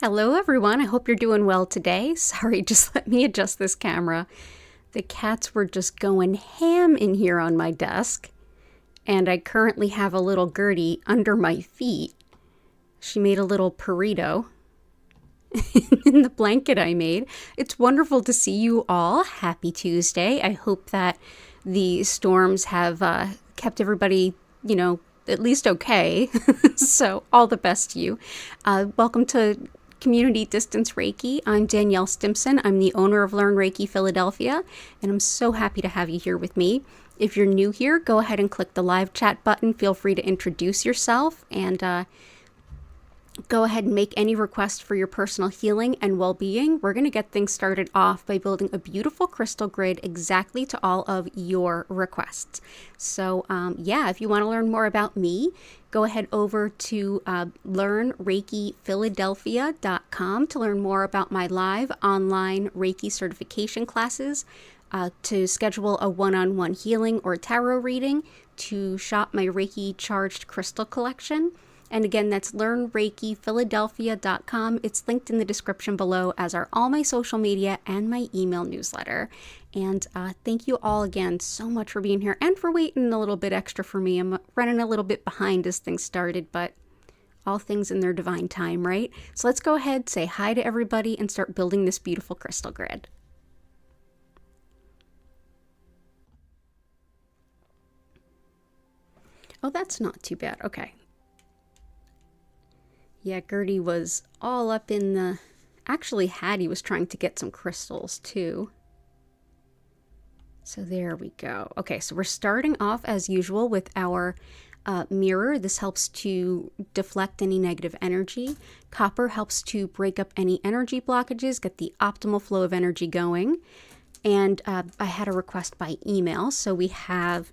Hello everyone, I hope you're doing well today. Sorry, just let me adjust this camera. The cats were just going ham in here on my desk, and I currently have a little Gertie under my feet. She made a little burrito in the blanket I made. It's wonderful to see you all. Happy Tuesday. I hope that the storms have kept everybody, at least okay. So all the best to you. Welcome to Community Distance Reiki. I'm Danielle Stimpson. I'm the owner of Learn Reiki Philadelphia, and I'm so happy to have you here with me. If you're new here, go ahead and click the live chat button. Feel free to introduce yourself and go ahead and make any requests for your personal healing and well-being. We're going to get things started off by building a beautiful crystal grid exactly to all of your requests. So if you want to learn more about me, go ahead over to learnreikiphiladelphia.com to learn more about my live online Reiki certification classes, to schedule a one-on-one healing or tarot reading, to shop my Reiki charged crystal collection. And again, that's learnreikiphiladelphia.com. It's linked in the description below, as are all my social media and my email newsletter. And thank you all again so much for being here and for waiting a little bit extra for me. I'm running a little bit behind as things started, but all things in their divine time, right? So let's go ahead, say hi to everybody, and start building this beautiful crystal grid. Oh, that's not too bad. Okay. Yeah, Gertie was all up in the... Actually, Hattie was trying to get some crystals, too. So there we go. Okay, so we're starting off, as usual, with our mirror. This helps to deflect any negative energy. Copper helps to break up any energy blockages, get the optimal flow of energy going. And I had a request by email, so we have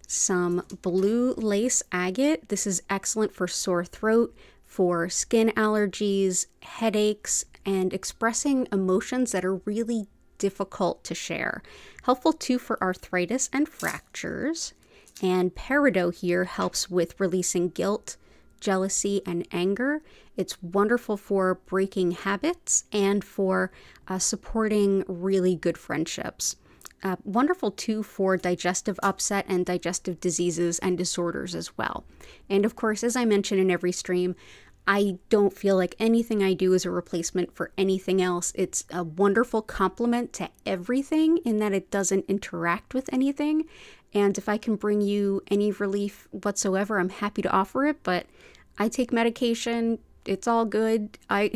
some blue lace agate. This is excellent for sore throat, for skin allergies, headaches, and expressing emotions that are really difficult to share. Helpful too for arthritis and fractures. And peridot here helps with releasing guilt, jealousy, and anger. It's wonderful for breaking habits and for supporting really good friendships. Wonderful too for digestive upset and digestive diseases and disorders as well. And of course, as I mention in every stream, I don't feel like anything I do is a replacement for anything else. It's a wonderful complement to everything in that it doesn't interact with anything. And if I can bring you any relief whatsoever, I'm happy to offer it. But I take medication. It's all good. I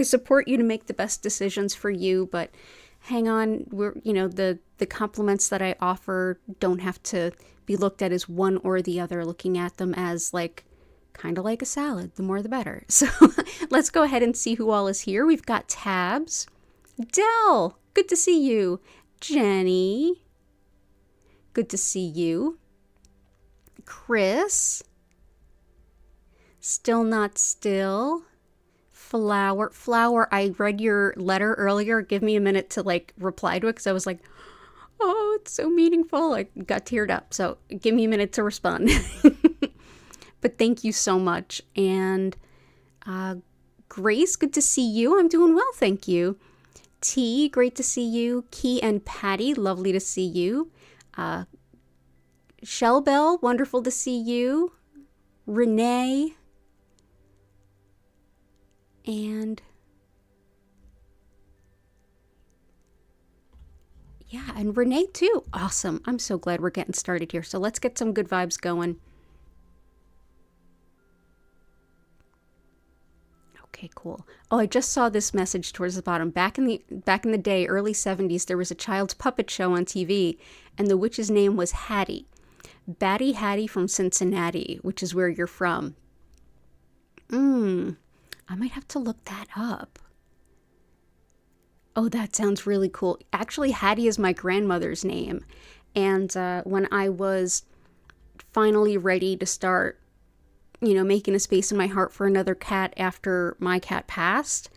support you to make the best decisions for you, but hang on, the compliments that I offer don't have to be looked at as one or the other, looking at them as kind of like a salad. The more the better. So let's go ahead and see who all is here. We've got Tabs. Dell, good to see you. Jenny, good to see you. Chris, still not still. Flower, I read your letter earlier. Give me a minute to reply to it, because I was like, oh, it's so meaningful. I got teared up. So give me a minute to respond. But thank you so much. And Grace, good to see you. I'm doing well, thank you. T, great to see you. Key and Patty, lovely to see you. Shell Bell, wonderful to see you. Renee. And yeah, and Renee too. Awesome. I'm so glad we're getting started here. So let's get some good vibes going. Okay, cool. Oh, I just saw this message towards the bottom. Back in the day, early 70s, there was a child's puppet show on TV, and the witch's name was Hattie. Batty Hattie from Cincinnati, which is where you're from. I might have to look that up. Oh, that sounds really cool. Actually, Hattie is my grandmother's name. And when I was finally ready to start, making a space in my heart for another cat after my cat passed,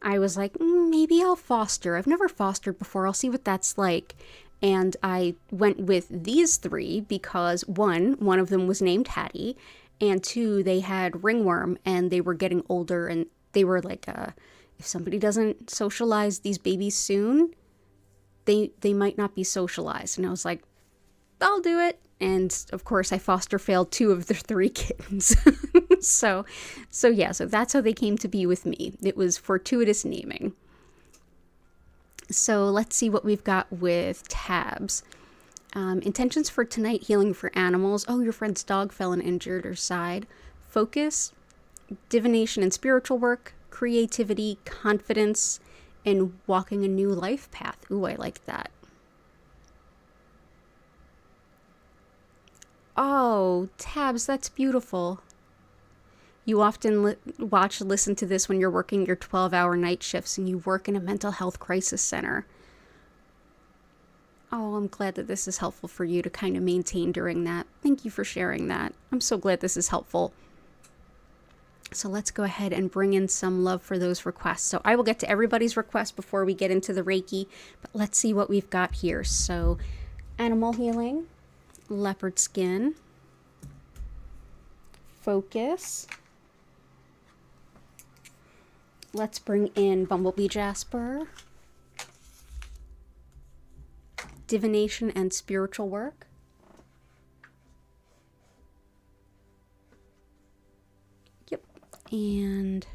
I was like, maybe I'll foster. I've never fostered before. I'll see what that's like. And I went with these three because one of them was named Hattie, and two, they had ringworm and they were getting older and they were like, if somebody doesn't socialize these babies soon, they might not be socialized. And I was like, I'll do it. And of course, I foster failed 2 of the 3 kittens. So that's how they came to be with me. It was fortuitous naming. So let's see what we've got with tabs. Intentions for tonight: healing for animals. Oh, your friend's dog fell and injured her side. Focus, divination and spiritual work, creativity, confidence, and walking a new life path. Ooh, I like that. Oh, tabs, that's beautiful. You often listen to this when you're working your 12-hour night shifts and you work in a mental health crisis center. Oh, I'm glad that this is helpful for you to kind of maintain during that. Thank you for sharing that. I'm so glad this is helpful. So let's go ahead and bring in some love for those requests. So I will get to everybody's request before we get into the Reiki, but let's see what we've got here. So animal healing, leopard skin, focus. Let's bring in bumblebee jasper, divination and spiritual work, and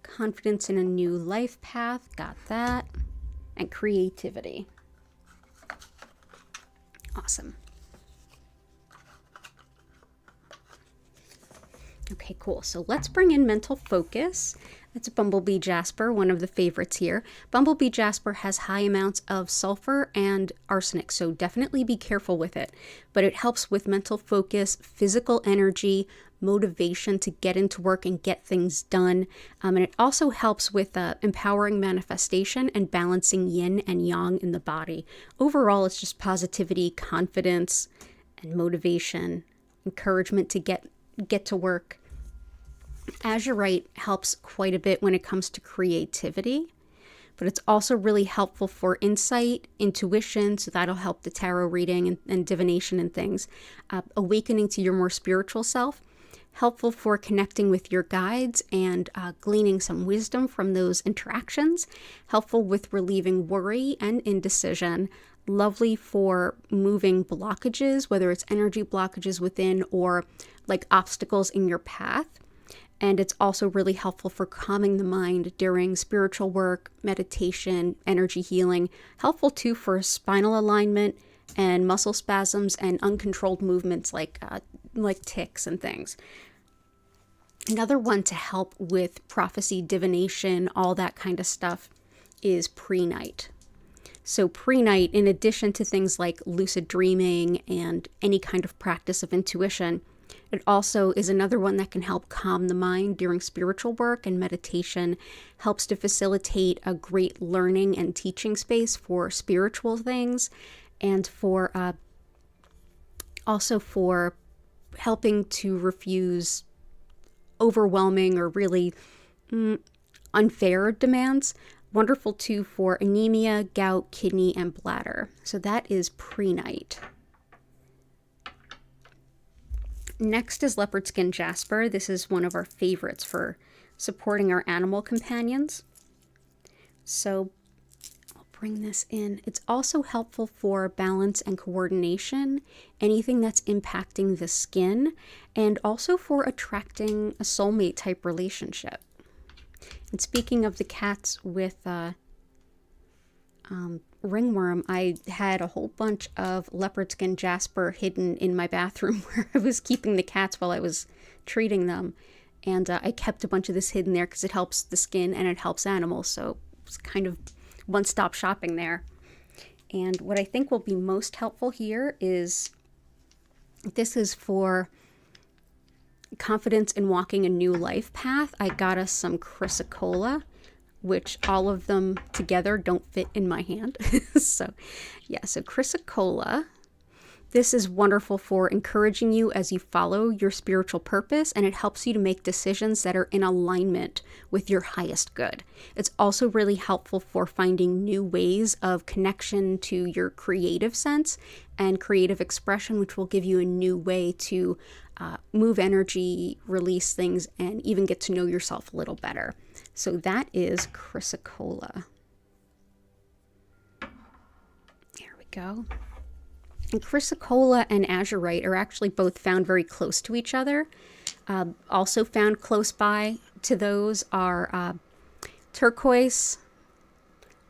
confidence in a new life path, got that, and creativity. Awesome. Okay, cool. So let's bring in mental focus. That's bumblebee jasper, one of the favorites here. Bumblebee jasper has high amounts of sulfur and arsenic, so definitely be careful with it. But it helps with mental focus, physical energy, motivation to get into work and get things done. And it also helps with empowering manifestation and balancing yin and yang in the body. Overall, it's just positivity, confidence, and motivation, encouragement to get to work. Azurite helps quite a bit when it comes to creativity, but it's also really helpful for insight, intuition, so that'll help the tarot reading and divination and things. Awakening to your more spiritual self, helpful for connecting with your guides and gleaning some wisdom from those interactions, helpful with relieving worry and indecision, lovely for moving blockages, whether it's energy blockages within or like obstacles in your path. And it's also really helpful for calming the mind during spiritual work, meditation, energy healing. Helpful too for spinal alignment and muscle spasms and uncontrolled movements like tics and things. Another one to help with prophecy, divination, all that kind of stuff is pre-night. So pre-night, in addition to things like lucid dreaming and any kind of practice of intuition, it also is another one that can help calm the mind during spiritual work and meditation, helps to facilitate a great learning and teaching space for spiritual things, and for also for helping to refuse overwhelming or really unfair demands. Wonderful too for anemia, gout, kidney, and bladder. So that is pre-night. Next is leopard skin jasper. This is one of our favorites for supporting our animal companions. So I'll bring this in. It's also helpful for balance and coordination, anything that's impacting the skin, and also for attracting a soulmate type relationship. And speaking of the cats with ringworm, I had a whole bunch of leopard skin jasper hidden in my bathroom where I was keeping the cats while I was treating them. And I kept a bunch of this hidden there because it helps the skin and it helps animals. So it's kind of one-stop shopping there. And what I think will be most helpful here is, this is for confidence in walking a new life path. I got us some chrysocolla, which all of them together don't fit in my hand. So chrysocolla. This is wonderful for encouraging you as you follow your spiritual purpose, and it helps you to make decisions that are in alignment with your highest good. It's also really helpful for finding new ways of connection to your creative sense and creative expression, which will give you a new way to move energy, release things, and even get to know yourself a little better. So that is chrysocolla. There we go. And chrysocolla and azurite are actually both found very close to each other. Also found close by to those are turquoise,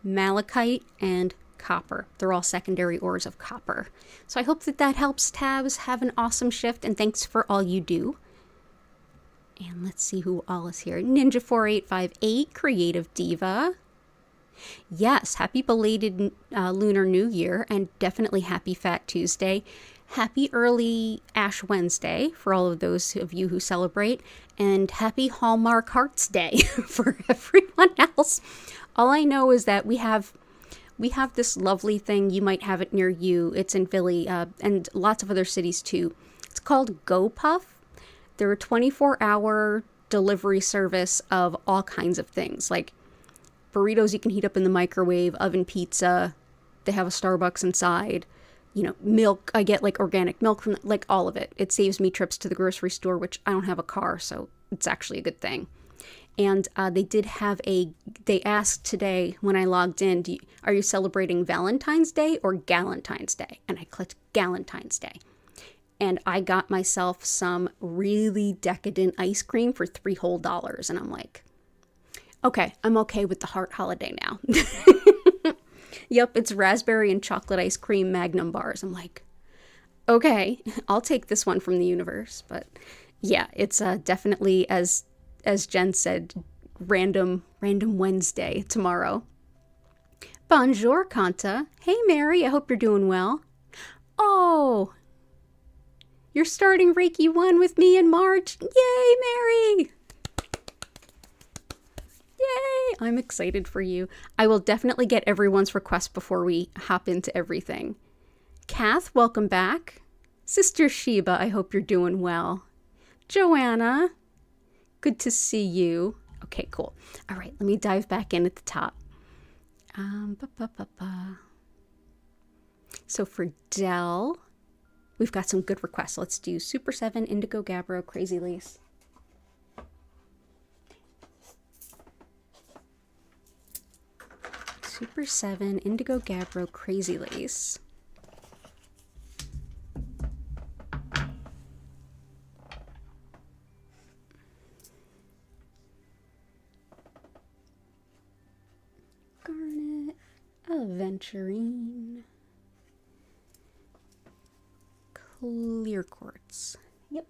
malachite, and copper. They're all secondary ores of copper. So I hope that that helps, Tabs. Have an awesome shift, and thanks for all you do. And let's see who all is here. Ninja4858, Creative Diva. Yes, happy belated Lunar New Year, and definitely happy Fat Tuesday. Happy early Ash Wednesday for all of those of you who celebrate, and happy Hallmark Hearts Day for everyone else. All I know is that we have this lovely thing. You might have it near you. It's in Philly and lots of other cities too. It's called GoPuff. They're a 24-hour delivery service of all kinds of things, like burritos you can heat up in the microwave, oven pizza. They have a Starbucks inside. You know, milk. I get like organic milk from, like, all of it. It saves me trips to the grocery store, which I don't have a car, so it's actually a good thing. And they asked today when I logged in, are you celebrating Valentine's Day or Galentine's Day? And I clicked Galentine's Day. And I got myself some really decadent ice cream for $3 whole. And I'm like, okay, I'm okay with the heart holiday now. Yep, it's raspberry and chocolate ice cream Magnum bars. I'm like, okay, I'll take this one from the universe. But yeah, it's definitely, as Jen said, random Wednesday tomorrow. Bonjour, Kanta. Hey, Mary, I hope you're doing well. Oh, you're starting Reiki 1 with me in March. Yay, Mary! Yay! I'm excited for you. I will definitely get everyone's request before we hop into everything. Kath, welcome back. Sister Sheba, I hope you're doing well. Joanna, good to see you. Okay, cool. All right, let me dive back in at the top. So for Dell, we've got some good requests. Let's do Super 7, Indigo Gabbro, Crazy Lace. Super 7, Indigo Gabbro, Crazy Lace. Garnet, Aventurine, Clear Quartz. Yep.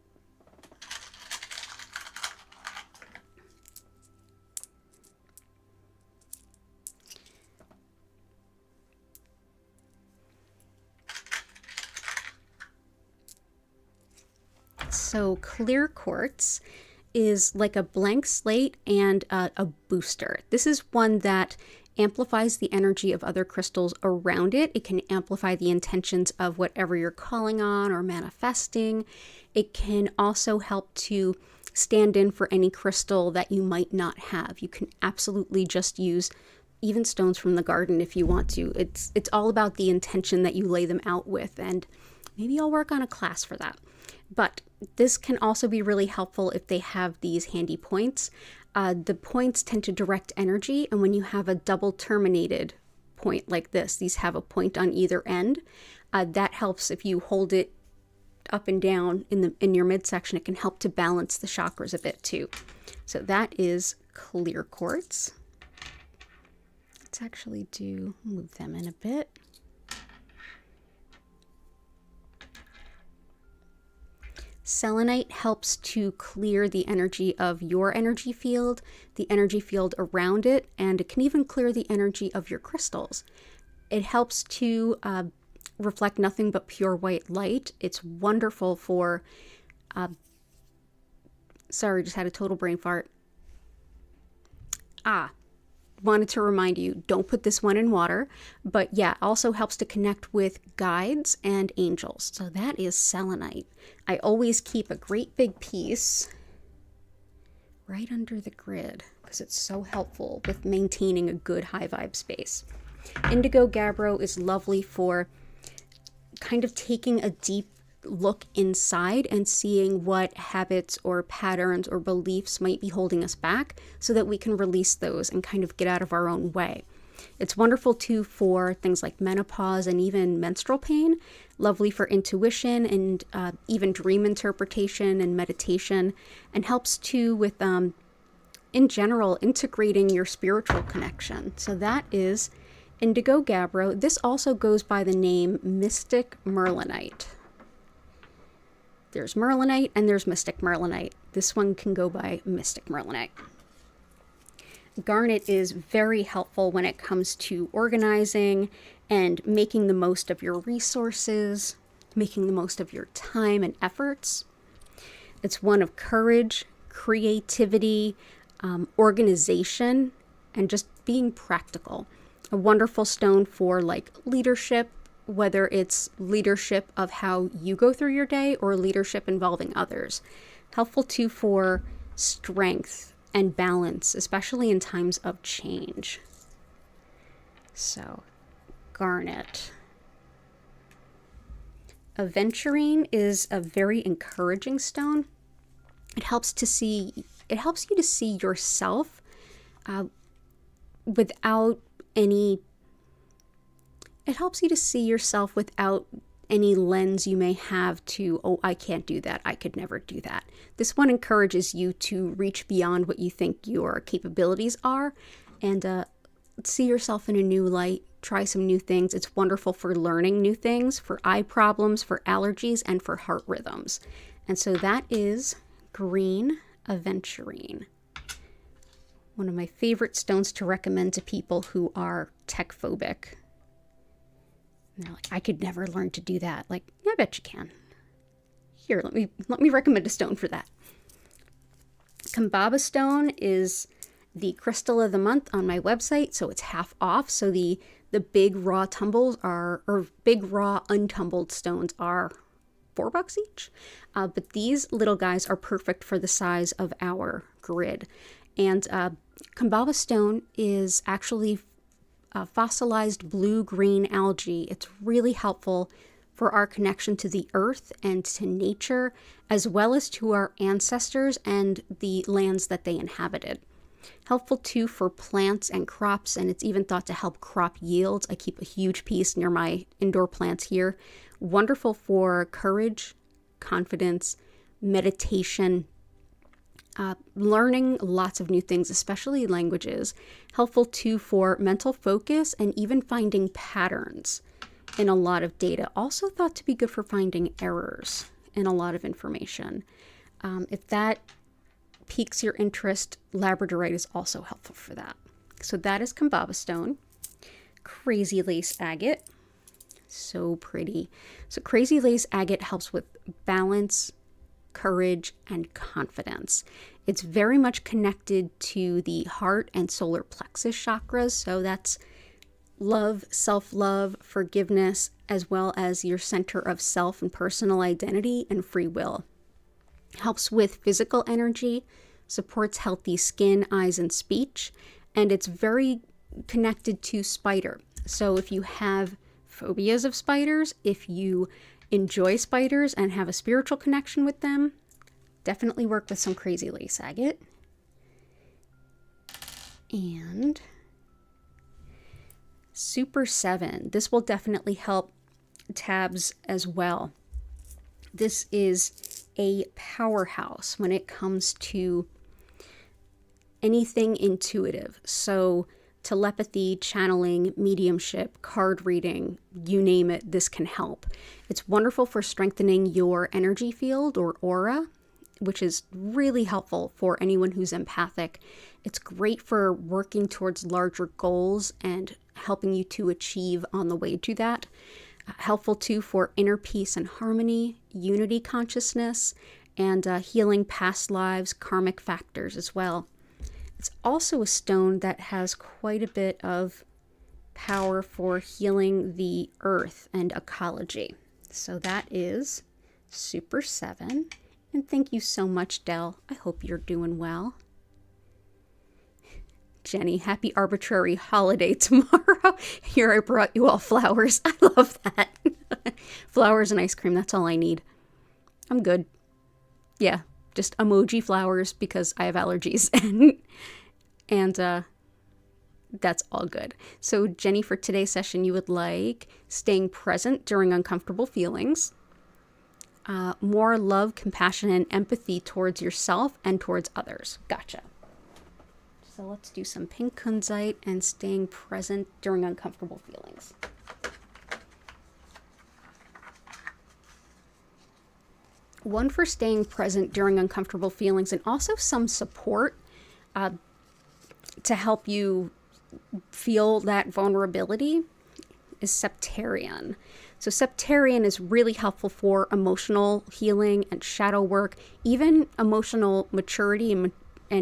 So clear quartz is like a blank slate and a booster. This is one that amplifies the energy of other crystals around it. It can amplify the intentions of whatever you're calling on or manifesting. It can also help to stand in for any crystal that you might not have. You can absolutely just use even stones from the garden if you want to. It's all about the intention that you lay them out with, and maybe I'll work on a class for that. But this can also be really helpful if they have these handy points. The points tend to direct energy, and when you have a double terminated point like this, these have a point on either end. That helps if you hold it up and down in your midsection. It can help to balance the chakras a bit too. So that is clear quartz. Let's actually move them in a bit. Selenite helps to clear the energy of your energy field, the energy field around it, and it can even clear the energy of your crystals. It helps to reflect nothing but pure white light. It's wonderful for, sorry, just had a total brain fart. wanted to remind you, don't put this one in water. But yeah, also helps to connect with guides and angels. So that is selenite. I always keep a great big piece right under the grid because it's so helpful with maintaining a good high vibe space. Indigo Gabbro is lovely for kind of taking a deep look inside and seeing what habits or patterns or beliefs might be holding us back so that we can release those and kind of get out of our own way. It's wonderful too for things like menopause and even menstrual pain, lovely for intuition and even dream interpretation and meditation, and helps too with, in general, integrating your spiritual connection. So that is Indigo Gabbro. This also goes by the name Mystic Merlinite. There's Merlinite and there's Mystic Merlinite. This one can go by Mystic Merlinite. Garnet is very helpful when it comes to organizing and making the most of your resources, making the most of your time and efforts. It's one of courage, creativity, organization, and just being practical. A wonderful stone for like leadership, whether it's leadership of how you go through your day or leadership involving others. Helpful too for strength and balance, especially in times of change. So, garnet. Aventurine is a very encouraging stone. It helps you to see yourself without any lens you may have to, oh, I can't do that, I could never do that. This one encourages you to reach beyond what you think your capabilities are and see yourself in a new light, try some new things. It's wonderful for learning new things, for eye problems, for allergies, and for heart rhythms. And so that is green aventurine. One of my favorite stones to recommend to people who are tech phobic. And they're like, I could never learn to do that. Like, yeah, I bet you can. Here, let me recommend a stone for that. Kambaba stone is the crystal of the month on my website, so it's half off. So the big raw big raw untumbled stones are $4 each. But these little guys are perfect for the size of our grid. And Kambaba stone is actually fossilized blue-green algae. It's really helpful for our connection to the earth and to nature, as well as to our ancestors and the lands that they inhabited. Helpful too for plants and crops, and it's even thought to help crop yields. I keep a huge piece near my indoor plants here. Wonderful for courage, confidence, meditation, learning lots of new things, especially languages. Helpful too for mental focus and even finding patterns in a lot of data. Also thought to be good for finding errors in a lot of information. If that piques your interest, labradorite is also helpful for that. So that is Kambaba stone. Crazy lace agate. So pretty. So crazy lace agate helps with balance, courage, and confidence. It's very much connected to the heart and solar plexus chakras. So that's love, self-love, forgiveness, as well as your center of self and personal identity and free will. Helps with physical energy, supports healthy skin, eyes, and speech, and it's very connected to spider. So if you have phobias of spiders, if you enjoy spiders and have a spiritual connection with them, definitely work with some crazy lace agate. And Super 7. This will definitely help tabs as well. This is a powerhouse when it comes to anything intuitive. So telepathy, channeling, mediumship, card reading, you name it, this can help. It's wonderful for strengthening your energy field or aura, which is really helpful for anyone who's empathic. It's great for working towards larger goals and helping you to achieve on the way to that. Helpful too for inner peace and harmony, unity consciousness, and healing past lives, karmic factors as well. It's also a stone that has quite a bit of power for healing the earth and ecology. So that is Super 7. And thank you so much, Del. I hope you're doing well. Jenny, happy arbitrary holiday tomorrow. Here, I brought you all flowers. I love that. Flowers and ice cream, that's all I need. I'm good. Yeah, just emoji flowers because I have allergies. and that's all good. So Jenny, for today's session, you would like staying present during uncomfortable feelings, more love, compassion, and empathy towards yourself and towards others. Gotcha. So let's do some pink kunzite and staying present during uncomfortable feelings. One for staying present during uncomfortable feelings, and also some support to help you feel that vulnerability, is Septarian. So Septarian is really helpful for emotional healing and shadow work, even emotional maturity and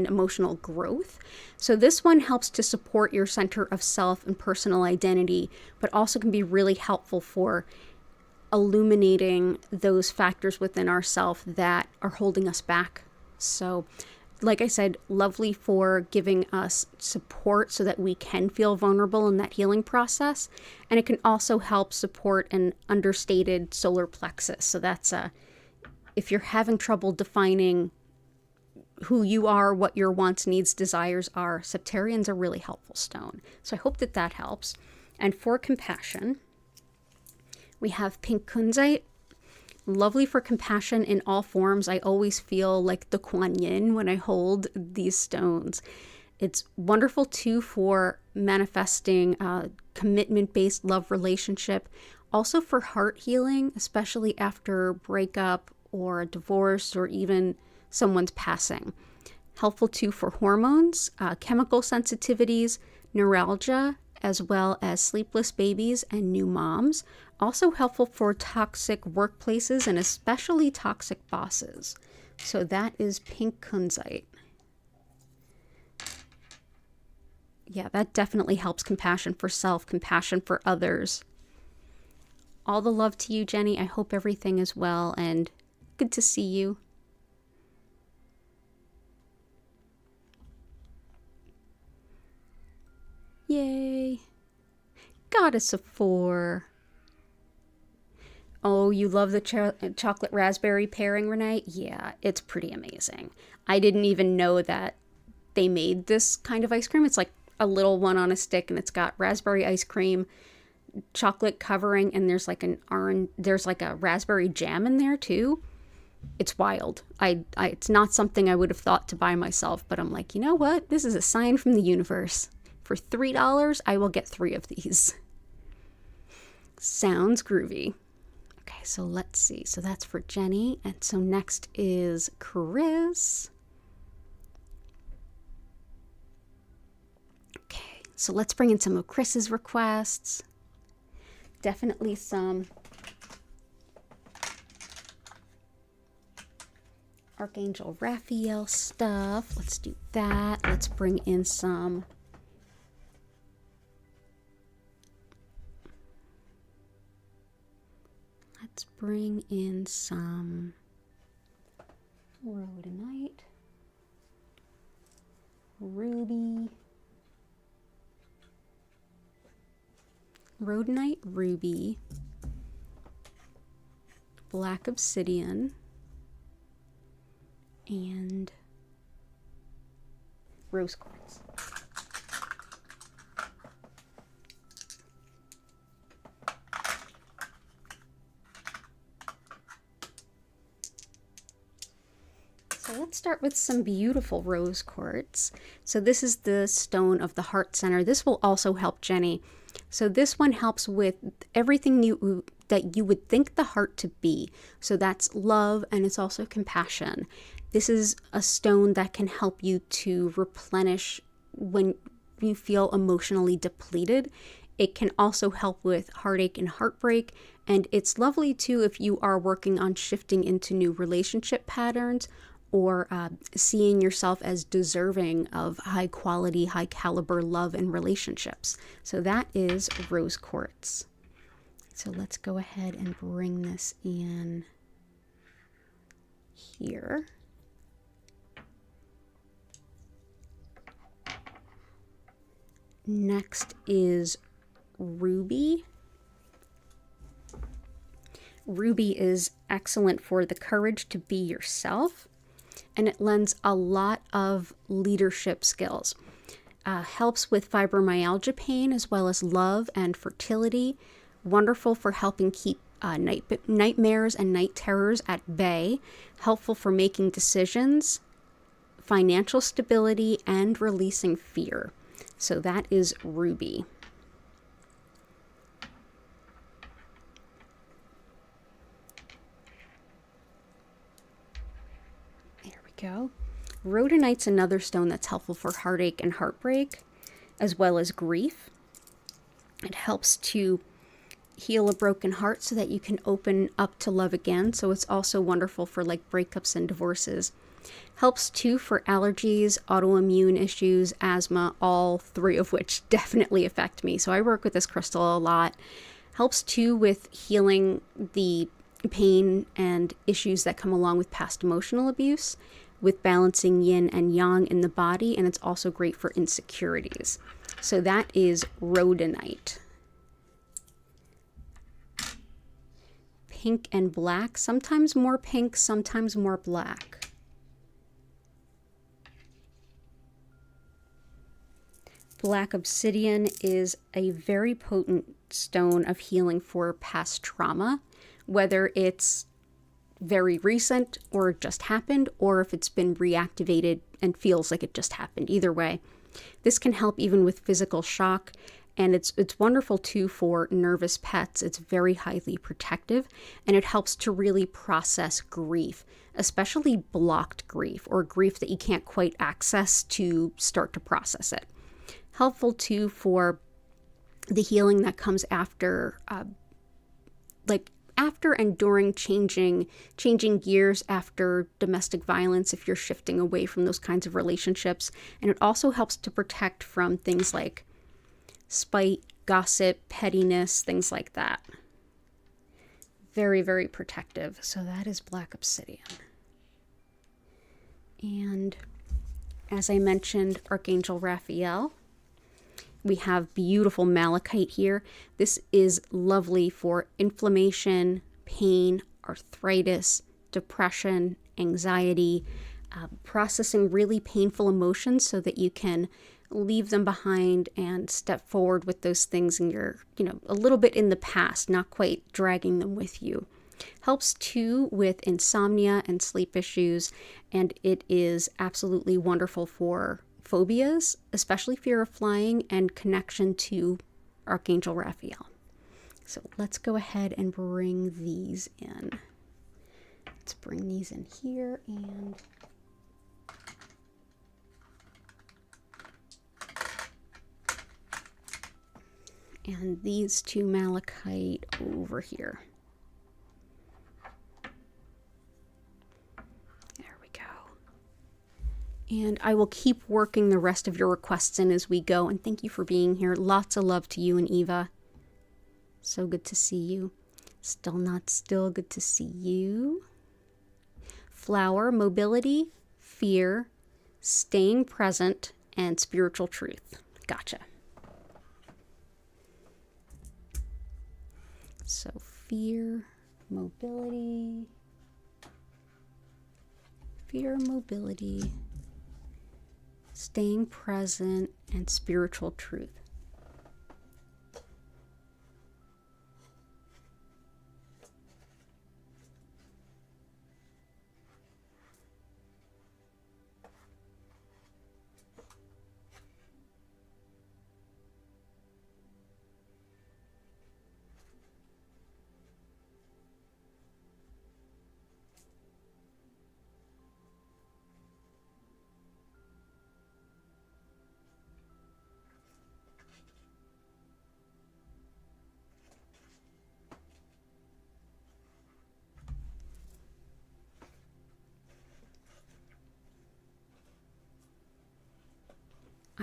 emotional growth. So this one helps to support your center of self and personal identity, but also can be really helpful for illuminating those factors within ourself that are holding us back. So like I said, lovely for giving us support so that we can feel vulnerable in that healing process. And it can also help support an understated solar plexus. So that's if you're having trouble defining who you are, what your wants, needs, desires are, Septarian's a really helpful stone. So I hope that that helps. And for compassion, we have pink kunzite. Lovely for compassion in all forms. I always feel like the Kuan Yin when I hold these stones. It's wonderful too for manifesting a commitment-based love relationship. Also for heart healing, especially after breakup or a divorce or even someone's passing. Helpful too for hormones, chemical sensitivities, neuralgia, as well as sleepless babies and new moms. Also helpful for toxic workplaces and especially toxic bosses. So that is pink kunzite. Yeah, that definitely helps compassion for self, compassion for others. All the love to you, Jenny. I hope everything is well and good to see you. Yay. Goddess of 4. Oh, you love the chocolate raspberry pairing, Renee? Yeah, it's pretty amazing. I didn't even know that they made this kind of ice cream. It's like a little one on a stick, and it's got raspberry ice cream, chocolate covering, and there's like there's like a raspberry jam in there too. It's wild. It's not something I would have thought to buy myself, but I'm like, you know what? This is a sign from the universe. For $3, I will get 3 of these. Sounds groovy. Okay, so let's see. So that's for Jenny. And so next is Chris. Okay, so let's bring in some of Chris's requests. Definitely some Archangel Raphael stuff. Let's do that. Let's bring in some rhodonite, ruby, black obsidian, and rose quartz. Let's start with some beautiful rose quartz. So this is the stone of the heart center. This will also help Jenny. So this one helps with everything that you would think the heart to be. So that's love, and it's also compassion. This is a stone that can help you to replenish when you feel emotionally depleted. It can also help with heartache and heartbreak. And it's lovely too if you are working on shifting into new relationship patterns, or seeing yourself as deserving of high quality, high caliber love and relationships. So that is rose quartz. So let's go ahead and bring this in here. Next is ruby. Ruby is excellent for the courage to be yourself, and it lends a lot of leadership skills. Helps with fibromyalgia pain as well as love and fertility. Wonderful for helping keep nightmares and night terrors at bay. Helpful for making decisions, financial stability, and releasing fear. So that is ruby. There we go. Rhodonite's another stone that's helpful for heartache and heartbreak, as well as grief. It helps to heal a broken heart so that you can open up to love again. So it's also wonderful for like breakups and divorces. Helps too for allergies, autoimmune issues, asthma, all three of which definitely affect me. So I work with this crystal a lot. Helps too with healing the pain and issues that come along with past emotional abuse, with balancing yin and yang in the body, and it's also great for insecurities. So that is rhodonite. Pink and black, sometimes more pink, sometimes more black. Black obsidian is a very potent stone of healing for past trauma, whether it's very recent or just happened, or if it's been reactivated and feels like it just happened. Either way, this can help even with physical shock, and it's wonderful too for nervous pets. It's very highly protective, and it helps to really process grief, especially blocked grief or grief that you can't quite access to start to process it. Helpful too for the healing that comes after, after and during changing gears after domestic violence, if you're shifting away from those kinds of relationships. And it also helps to protect from things like spite, gossip, pettiness, things like that. Very, very protective. So that is black obsidian. And as I mentioned, Archangel Raphael. We have beautiful malachite here. This is lovely for inflammation, pain, arthritis, depression, anxiety, processing really painful emotions so that you can leave them behind and step forward with those things in your, a little bit in the past, not quite dragging them with you. Helps too with insomnia and sleep issues, and it is absolutely wonderful for phobias, especially fear of flying and connection to Archangel Raphael. So let's go ahead and bring these in. Let's bring these in here and these two malachite over here. And I will keep working the rest of your requests in as we go. And thank you for being here. Lots of love to you and Eva. So good to see you. Still not still. Good to see you. Flower, mobility, fear, staying present, and spiritual truth. Gotcha. So fear, mobility, staying present, and spiritual truth.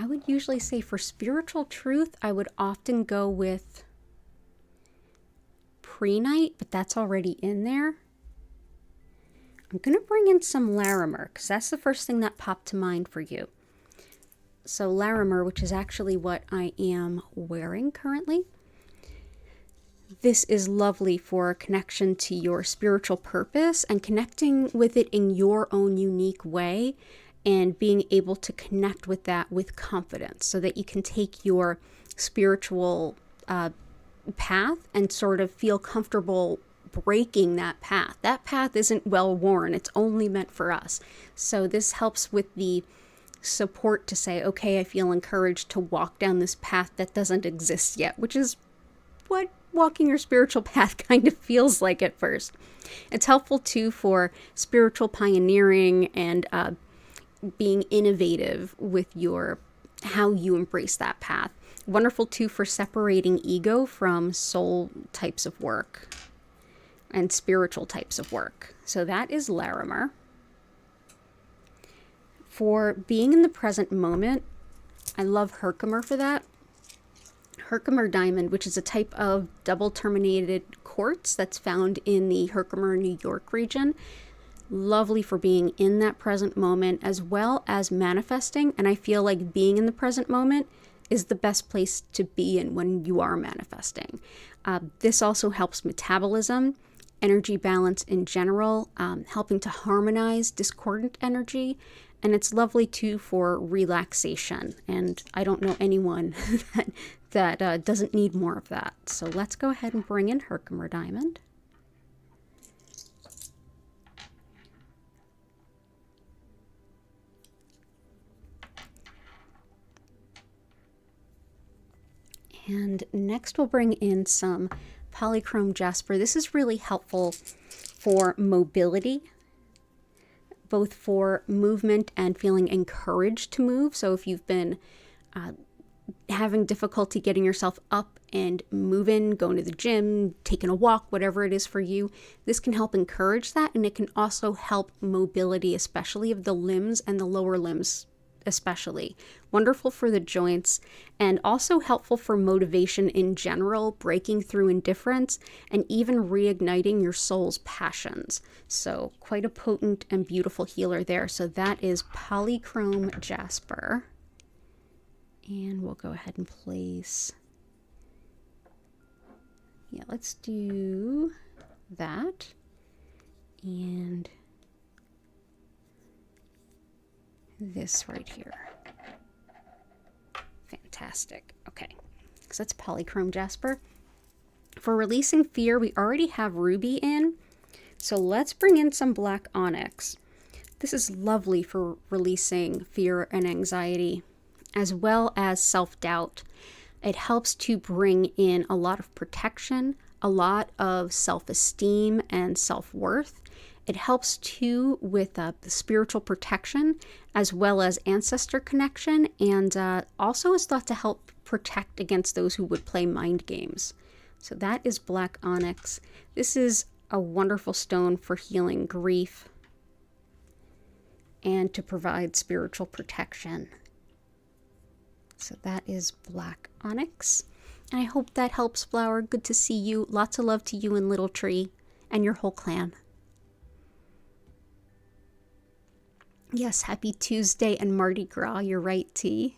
I would usually say for spiritual truth, I would often go with Pre-Night, but that's already in there. I'm going to bring in some Larimer because that's the first thing that popped to mind for you. So Larimer, which is actually what I am wearing currently. This is lovely for connection to your spiritual purpose and connecting with it in your own unique way and being able to connect with that with confidence so that you can take your spiritual path and sort of feel comfortable breaking that path. That path isn't well worn. It's only meant for us. So this helps with the support to say, okay, I feel encouraged to walk down this path that doesn't exist yet, which is what walking your spiritual path kind of feels like at first. It's helpful too for spiritual pioneering and being innovative with how you embrace that path. Wonderful too for separating ego from soul types of work and spiritual types of work. So that is Larimer. For being in the present moment, I love Herkimer for that. Herkimer diamond, which is a type of double terminated quartz that's found in the Herkimer, New York region. Lovely for being in that present moment as well as manifesting. And I feel like being in the present moment is the best place to be in when you are manifesting. This also helps metabolism, energy balance in general, helping to harmonize discordant energy. And it's lovely too for relaxation. And I don't know anyone that doesn't need more of that. So let's go ahead and bring in Herkimer diamond. And next we'll bring in some polychrome jasper. This is really helpful for mobility, both for movement and feeling encouraged to move. So if you've been having difficulty getting yourself up and moving, going to the gym, taking a walk, whatever it is for you, this can help encourage that. And it can also help mobility, especially of the limbs and the lower limbs especially. Wonderful for the joints and also helpful for motivation in general, breaking through indifference and even reigniting your soul's passions. So quite a potent and beautiful healer there. So that is polychrome jasper. And we'll go ahead and place, let's do that. And this right here. Fantastic. Okay, so that's polychrome jasper. For releasing fear, we already have ruby in, so let's bring in some black onyx. This is lovely for releasing fear and anxiety, as well as self-doubt. It helps to bring in a lot of protection, a lot of self-esteem and self-worth. It helps too with the spiritual protection as well as ancestor connection, and also is thought to help protect against those who would play mind games. So that is black onyx. This is a wonderful stone for healing grief and to provide spiritual protection. So that is black onyx. And I hope that helps, Flower. Good to see you. Lots of love to you and Little Tree and your whole clan. Yes, happy Tuesday and Mardi Gras. You're right, T.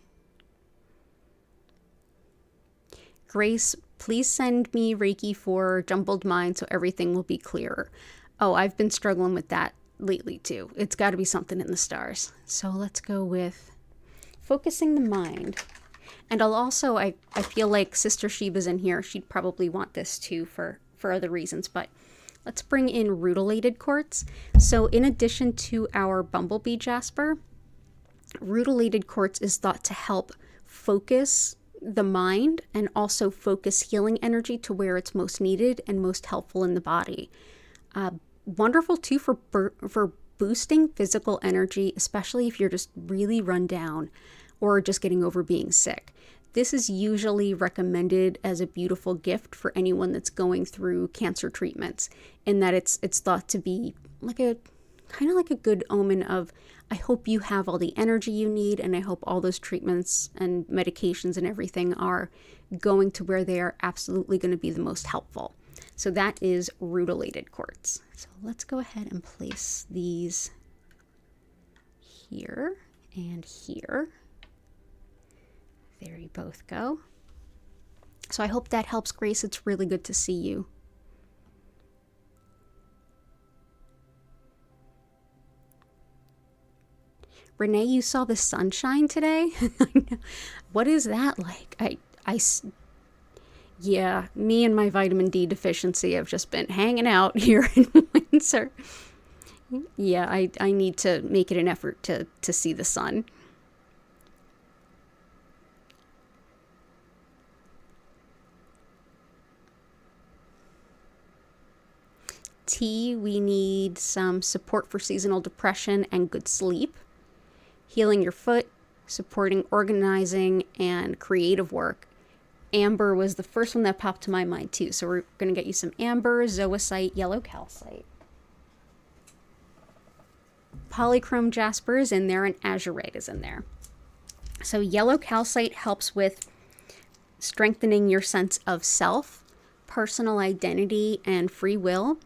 Grace, please send me Reiki for jumbled mind so everything will be clearer. Oh, I've been struggling with that lately too. It's got to be something in the stars. So let's go with focusing the mind. And I'll also, I feel like Sister Shiva's in here. She'd probably want this too for other reasons, but let's bring in rutilated quartz. So in addition to our bumblebee jasper, rutilated quartz is thought to help focus the mind and also focus healing energy to where it's most needed and most helpful in the body. Wonderful too for boosting physical energy, especially if you're just really run down or just getting over being sick. This is usually recommended as a beautiful gift for anyone that's going through cancer treatments, in that it's thought to be like a kind of like a good omen of, I hope you have all the energy you need, and I hope all those treatments and medications and everything are going to where they are absolutely going to be the most helpful. So that is rutilated quartz. So let's go ahead and place these here and here. There you both go. So I hope that helps, Grace. It's really good to see you. Renee, you saw the sunshine today? What is that like? Yeah, me and my vitamin D deficiency have just been hanging out here in Windsor. Yeah, I need to make it an effort to see the sun. T, we need some support for seasonal depression and good sleep. Healing your foot, supporting organizing and creative work. Amber was the first one that popped to my mind too. So we're going to get you some amber, zoisite, yellow calcite. Polychrome jasper is in there and azurite is in there. So yellow calcite helps with strengthening your sense of self, personal identity, and free will.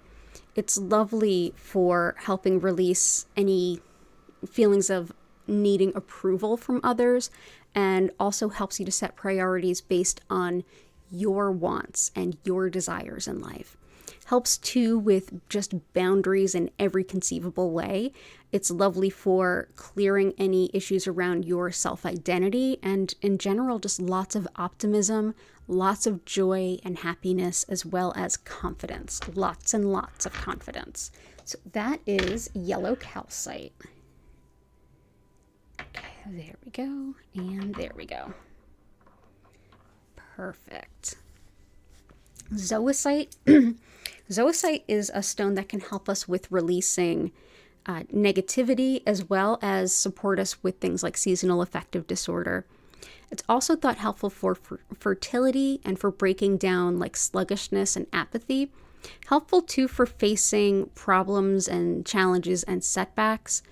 It's lovely for helping release any feelings of needing approval from others, and also helps you to set priorities based on your wants and your desires in life. Helps too with just boundaries in every conceivable way. It's lovely for clearing any issues around your self-identity, and in general just lots of optimism, lots of joy and happiness, as well as confidence. Lots and lots of confidence. So that is yellow calcite. Okay, there we go, and there we go. Perfect. Zoisite. Zoisite is a stone that can help us with releasing negativity, as well as support us with things like seasonal affective disorder. It's also thought helpful for fertility and for breaking down like sluggishness and apathy. Helpful too for facing problems and challenges and setbacks,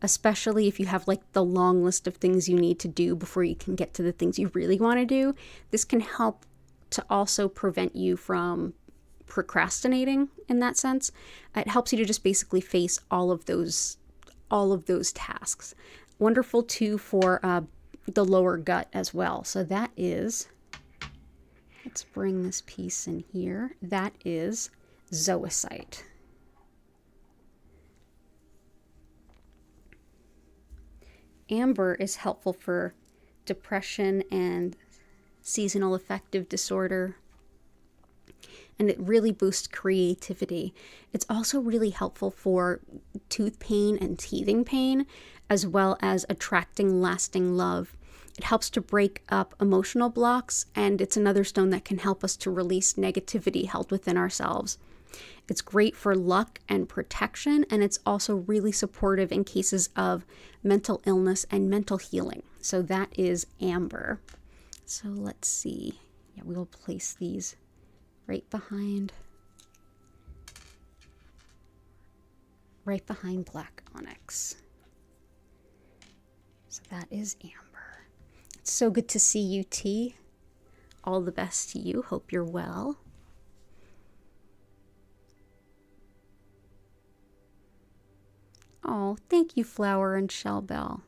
especially if you have like the long list of things you need to do before you can get to the things you really want to do. This can help to also prevent you from procrastinating in that sense. It helps you to just basically face all of those tasks. Wonderful too for the lower gut as well. So that is, let's bring this piece in here. That is zoisite. Amber is helpful for depression and seasonal affective disorder, and it really boosts creativity. It's also really helpful for tooth pain and teething pain, as well as attracting lasting love. It helps to break up emotional blocks, and it's another stone that can help us to release negativity held within ourselves. It's great for luck and protection, and it's also really supportive in cases of mental illness and mental healing. So that is amber. So let's see. Yeah, we will place these right behind black onyx. So that is amber. It's so good to see you, T. All the best to you. Hope you're well. Oh, thank you, Flower and Shellbell.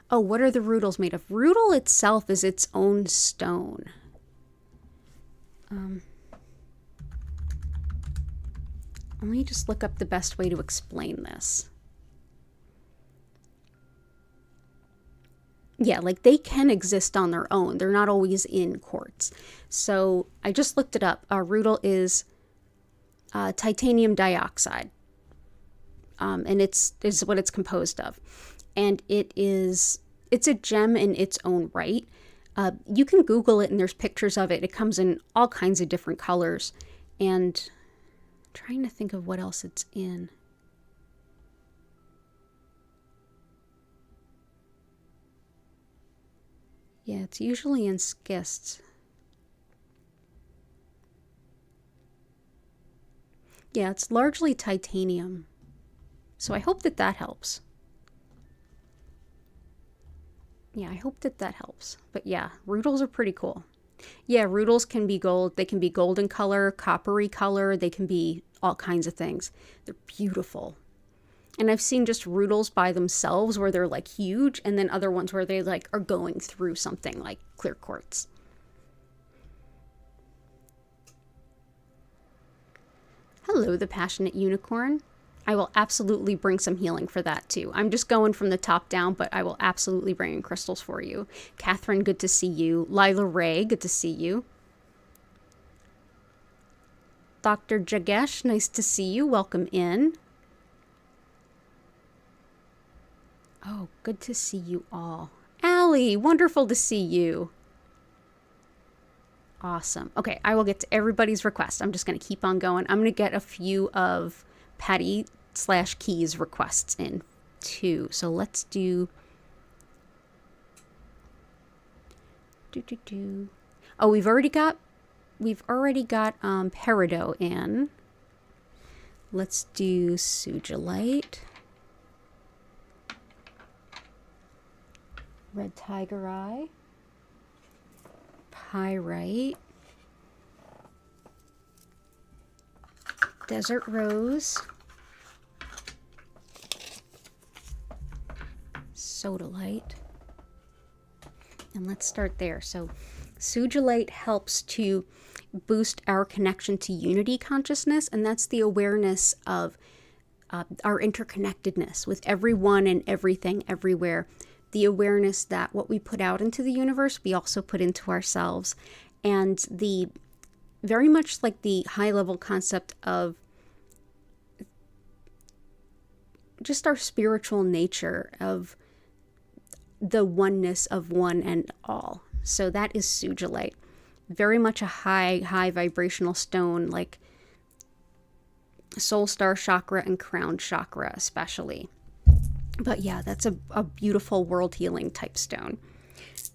Oh, what are the rutils made of? Rutil itself is its own stone. Let me just look up the best way to explain this. Yeah, like they can exist on their own. They're not always in quartz. So I just looked it up. Rutil is titanium dioxide. And it's what it's composed of. And it's a gem in its own right. You can Google it and there's pictures of it. It comes in all kinds of different colors. And I'm trying to think of what else it's in. Yeah, it's usually in schists. Yeah, it's largely titanium. So I hope that that helps. Yeah, I hope that that helps. But yeah, rutils are pretty cool. Yeah, rutils can be gold. They can be golden color, coppery color. They can be all kinds of things. They're beautiful. And I've seen just rutils by themselves where they're like huge, and then other ones where they like are going through something like clear quartz. Hello, the passionate unicorn. I will absolutely bring some healing for that too. I'm just going from the top down, but I will absolutely bring in crystals for you. Catherine, good to see you. Lila Ray, good to see you. Dr. Jagesh, nice to see you. Welcome in. Oh, good to see you all. Allie, wonderful to see you. Awesome. Okay, I will get to everybody's request. I'm just going to keep on going. I'm going to get a few of Patty/Keys requests in too. So let's do... Oh, we've already got peridot in. Let's do sugilite. Red tiger eye. Pyrite. Desert rose. Sodalite. And let's start there. So sugilite helps to boost our connection to unity consciousness, and that's the awareness of our interconnectedness with everyone and everything everywhere. The awareness that what we put out into the universe, we also put into ourselves. And the very much like the high level concept of just our spiritual nature, of the oneness of one and all. So that is sugilite. Very much a high vibrational stone, like soul star chakra and crown chakra especially. But yeah, that's a beautiful world healing type stone.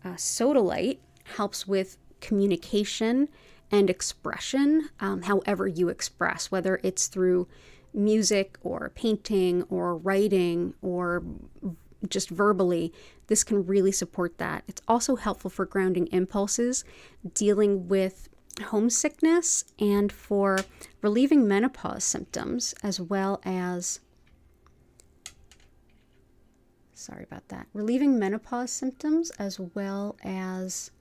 Sodalite helps with communication and expression, however you express, whether it's through music or painting or writing or just verbally. This can really support that. It's also helpful for grounding impulses, dealing with homesickness, and for relieving menopause symptoms, as well as relieving menopause symptoms, as well as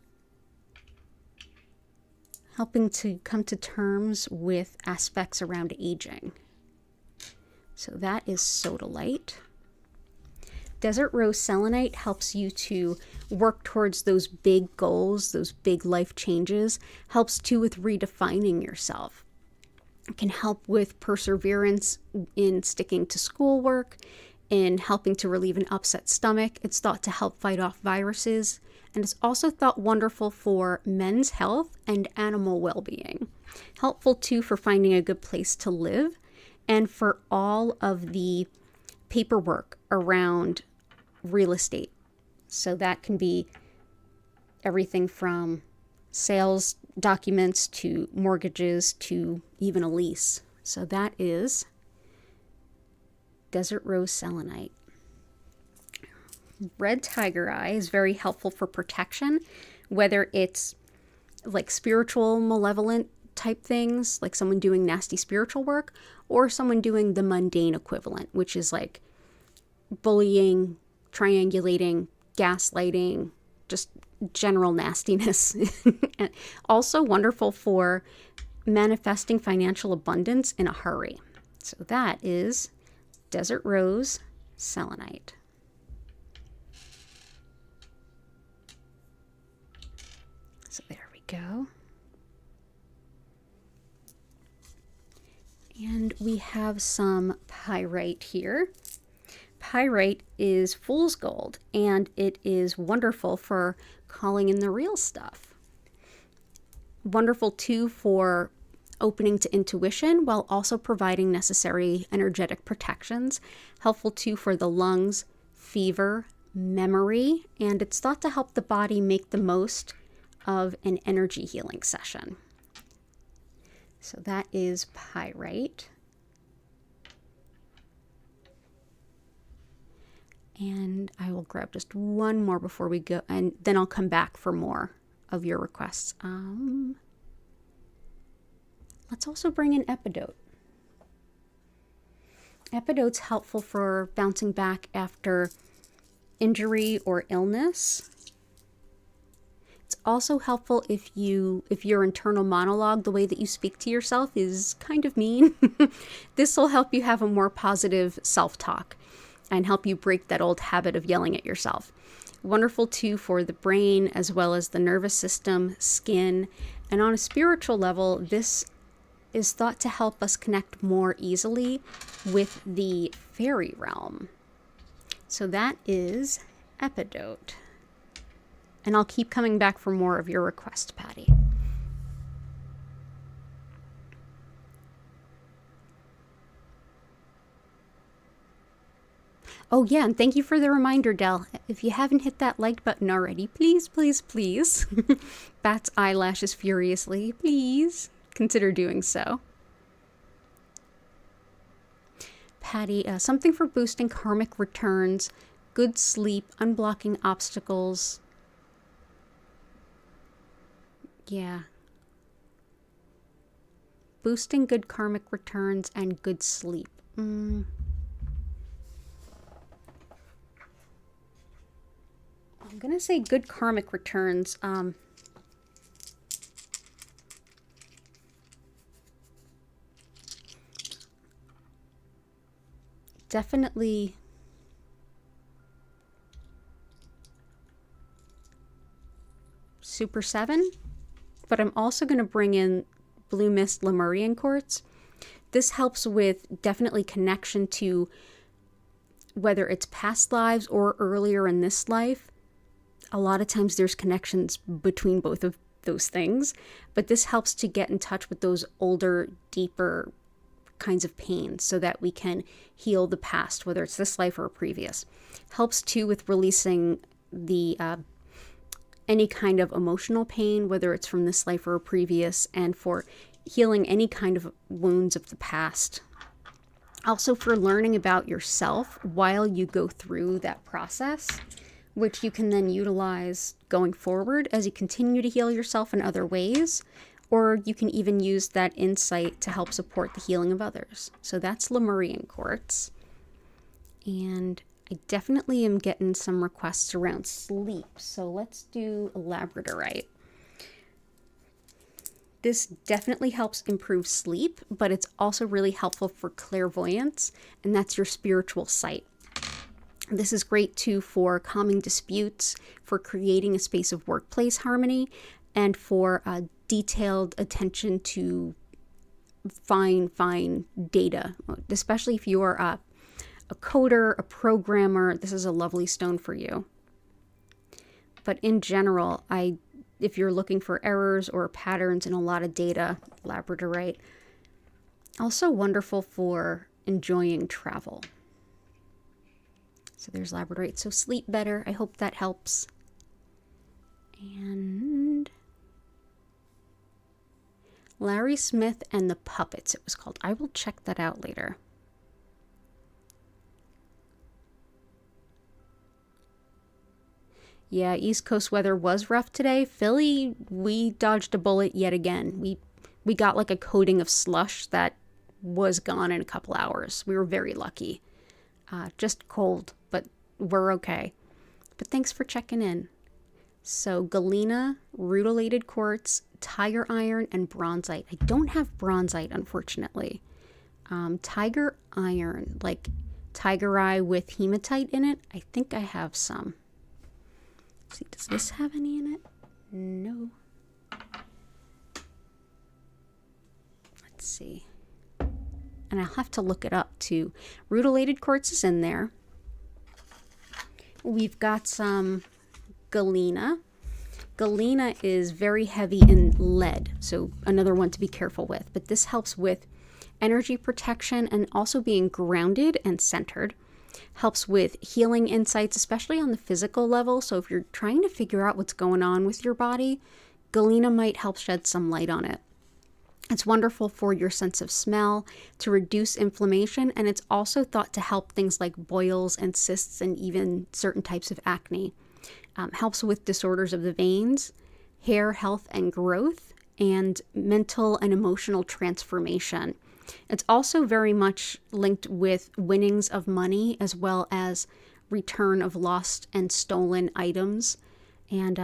helping to come to terms with aspects around aging. So that is sodalite. Desert rose selenite helps you to work towards those big goals, those big life changes, helps too with redefining yourself. It can help with perseverance in sticking to schoolwork, in helping to relieve an upset stomach. It's thought to help fight off viruses, and it's also thought wonderful for men's health and animal well-being. Helpful too for finding a good place to live, and for all of the paperwork around real estate. So that can be everything from sales documents to mortgages to even a lease. So that is desert rose selenite. Red tiger eye is very helpful for protection, whether it's like spiritual malevolent type things, like someone doing nasty spiritual work, or someone doing the mundane equivalent, which is like bullying, triangulating, gaslighting, just general nastiness. Also wonderful for manifesting financial abundance in a hurry. So that is desert rose selenite. So there we go. And we have some pyrite here. Pyrite is fool's gold, and it is wonderful for calling in the real stuff. Wonderful too for opening to intuition while also providing necessary energetic protections. Helpful too for the lungs, fever, memory, and it's thought to help the body make the most of an energy healing session. So that is pyrite. And I will grab just one more before we go, and then I'll come back for more of your requests. Let's also bring in epidote. Epidote's helpful for bouncing back after injury or illness. It's also helpful if your internal monologue, the way that you speak to yourself, is kind of mean. This will help you have a more positive self-talk and help you break that old habit of yelling at yourself. Wonderful too for the brain as well as the nervous system, skin, and on a spiritual level, this is thought to help us connect more easily with the fairy realm. So that is epidote. And I'll keep coming back for more of your request, Patty. Oh yeah, and thank you for the reminder, Del. If you haven't hit that like button already, please, please, please. Bats eyelashes furiously. Please consider doing so. Patty, something for boosting karmic returns, good sleep, unblocking obstacles. Yeah. Boosting good karmic returns and good sleep. I'm going to say good karmic returns. Definitely Super 7, but I'm also going to bring in Blue Mist Lemurian Quartz. This helps with definitely connection to whether it's past lives or earlier in this life. A lot of times there's connections between both of those things, but this helps to get in touch with those older, deeper kinds of pain so that we can heal the past, whether it's this life or a previous. Helps too with releasing the any kind of emotional pain, whether it's from this life or a previous, and for healing any kind of wounds of the past. Also for learning about yourself while you go through that process, which you can then utilize going forward as you continue to heal yourself in other ways, or you can even use that insight to help support the healing of others. So that's Lemurian Quartz. And I definitely am getting some requests around sleep. So let's do labradorite. This definitely helps improve sleep, but it's also really helpful for clairvoyance, and that's your spiritual sight. This is great too for calming disputes, for creating a space of workplace harmony, and for detailed attention to fine data, especially if you're a coder, a programmer. This is a lovely stone for you. But in general, if you're looking for errors or patterns in a lot of data, labradorite. Also wonderful for enjoying travel. So there's labradorite. So sleep better. I hope that helps. And Larry Smith and the Puppets, it was called. I will check that out later. Yeah, East Coast weather was rough today. Philly, we dodged a bullet yet again. We got like a coating of slush that was gone in a couple hours. We were very lucky. Just cold, but we're okay. But thanks for checking in. So galena, rutilated quartz, tiger iron, and bronzite. I don't have bronzite, unfortunately. Tiger iron, like tiger eye with hematite in it. I think I have some. Let's see, does this have any in it? No. Let's see. And I'll have to look it up too. Rutilated quartz is in there. We've got some galena. Galena is very heavy in lead, so another one to be careful with. But this helps with energy protection and also being grounded and centered. Helps with healing insights, especially on the physical level. So if you're trying to figure out what's going on with your body, galena might help shed some light on it. It's wonderful for your sense of smell, to reduce inflammation, and it's also thought to help things like boils and cysts and even certain types of acne. Helps with disorders of the veins, hair health and growth, and mental and emotional transformation. It's also very much linked with winnings of money as well as return of lost and stolen items. And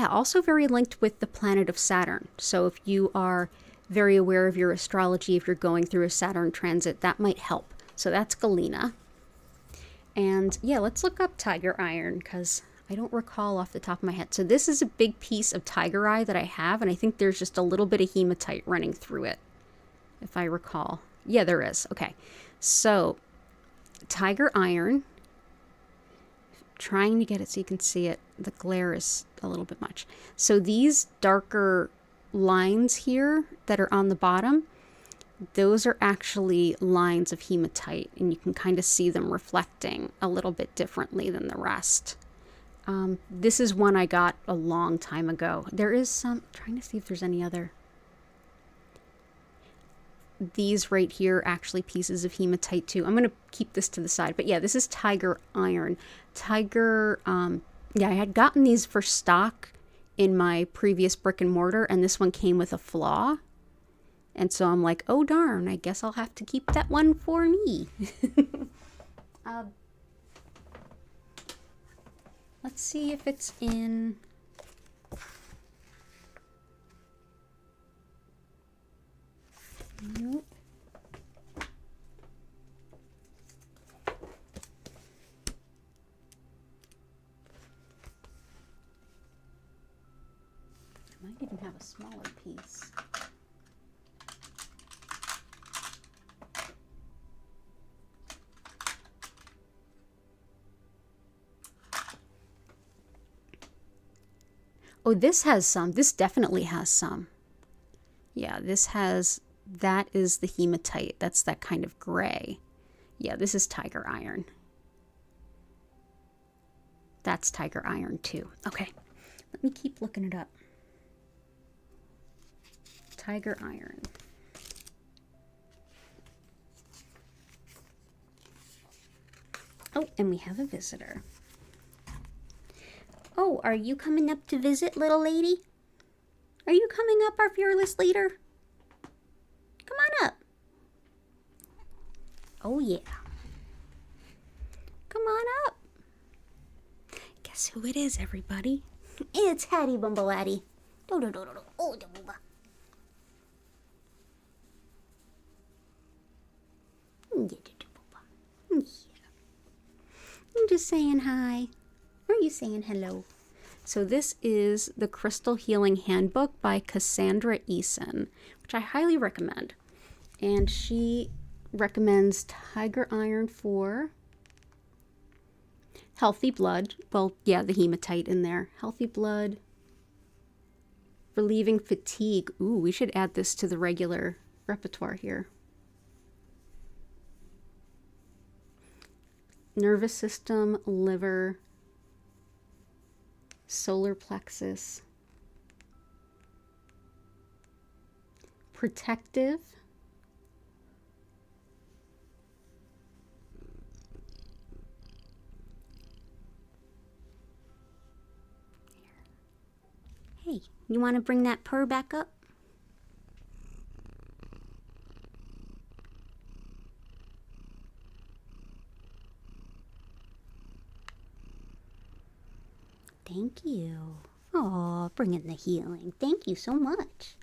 also very linked with the planet of Saturn. So if you are very aware of your astrology, if you're going through a Saturn transit, that might help. So that's galena. And yeah, let's look up tiger iron because I don't recall off the top of my head. So this is a big piece of tiger eye that I have, and I think there's just a little bit of hematite running through it, if I recall. Yeah, there is. Okay. So tiger iron, trying to get it so you can see it. The glare is a little bit much. So these darker lines here that are on the bottom, those are actually lines of hematite, and you can kind of see them reflecting a little bit differently than the rest. This is one I got a long time ago. There is some, trying to see if there's any other. These right here, actually pieces of hematite too. I'm going to keep this to the side, but yeah, this is tiger iron. Tiger, I had gotten these for stock in my previous brick and mortar, and this one came with a flaw. And so I'm like, oh darn, I guess I'll have to keep that one for me. Let's see if it's in... Nope. I might even have a smaller piece. Oh, this has some. This definitely has some. Yeah, this has... That is the hematite. That's that kind of gray. Yeah, this is tiger iron. That's tiger iron too. Okay, let me keep looking it up. Tiger iron. Oh, and we have a visitor. Oh, are you coming up to visit, little lady? Are you coming up, our fearless leader? Come on up. Oh, yeah. Come on up. Guess who it is, everybody? It's Hattie Bumbleaddy. Oh, the booba. Yeah. I'm just saying hi. Are you saying hello? So this is the Crystal Healing Handbook by Cassandra Eason, which I highly recommend. And she recommends tiger iron for healthy blood. Well, yeah, the hematite in there. Healthy blood. Relieving fatigue. Ooh, we should add this to the regular repertoire here. Nervous system, liver, solar plexus, protective, hey, you want to bring that purr back up? Thank you. Oh, bringing the healing. Thank you so much.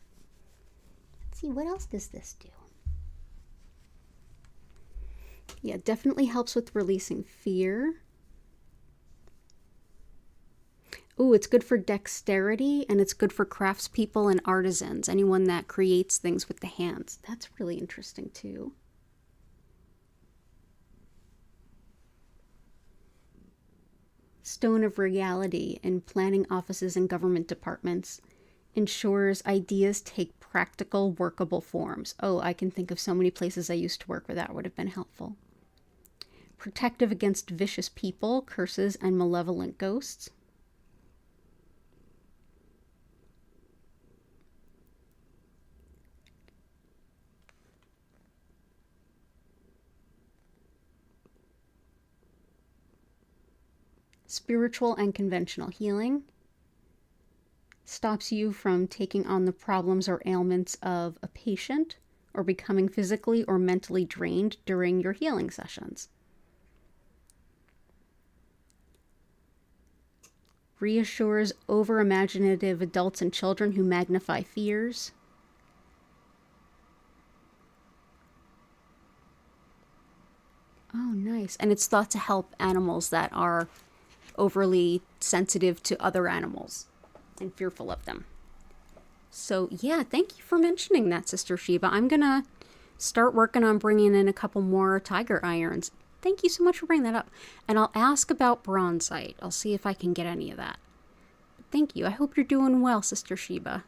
Let's see, what else does this do? Yeah, definitely helps with releasing fear. Ooh, it's good for dexterity, and it's good for craftspeople and artisans, anyone that creates things with the hands. That's really interesting too. Stone of Reality in planning offices and government departments ensures ideas take practical, workable forms. Oh, I can think of so many places I used to work where that would have been helpful. protective against vicious people, curses, and malevolent ghosts. Spiritual and conventional healing. Stops you from taking on the problems or ailments of a patient or becoming physically or mentally drained during your healing sessions. Reassures over-imaginative adults and children who magnify fears. Oh, nice. And it's thought to help animals that are overly sensitive to other animals and fearful of them. So yeah, thank you for mentioning that, Sister Sheba. I'm gonna start working on bringing in a couple more tiger irons. Thank you so much for bringing that up. And I'll ask about bronzite. I'll see if I can get any of that. But thank you. I hope you're doing well, Sister Sheba.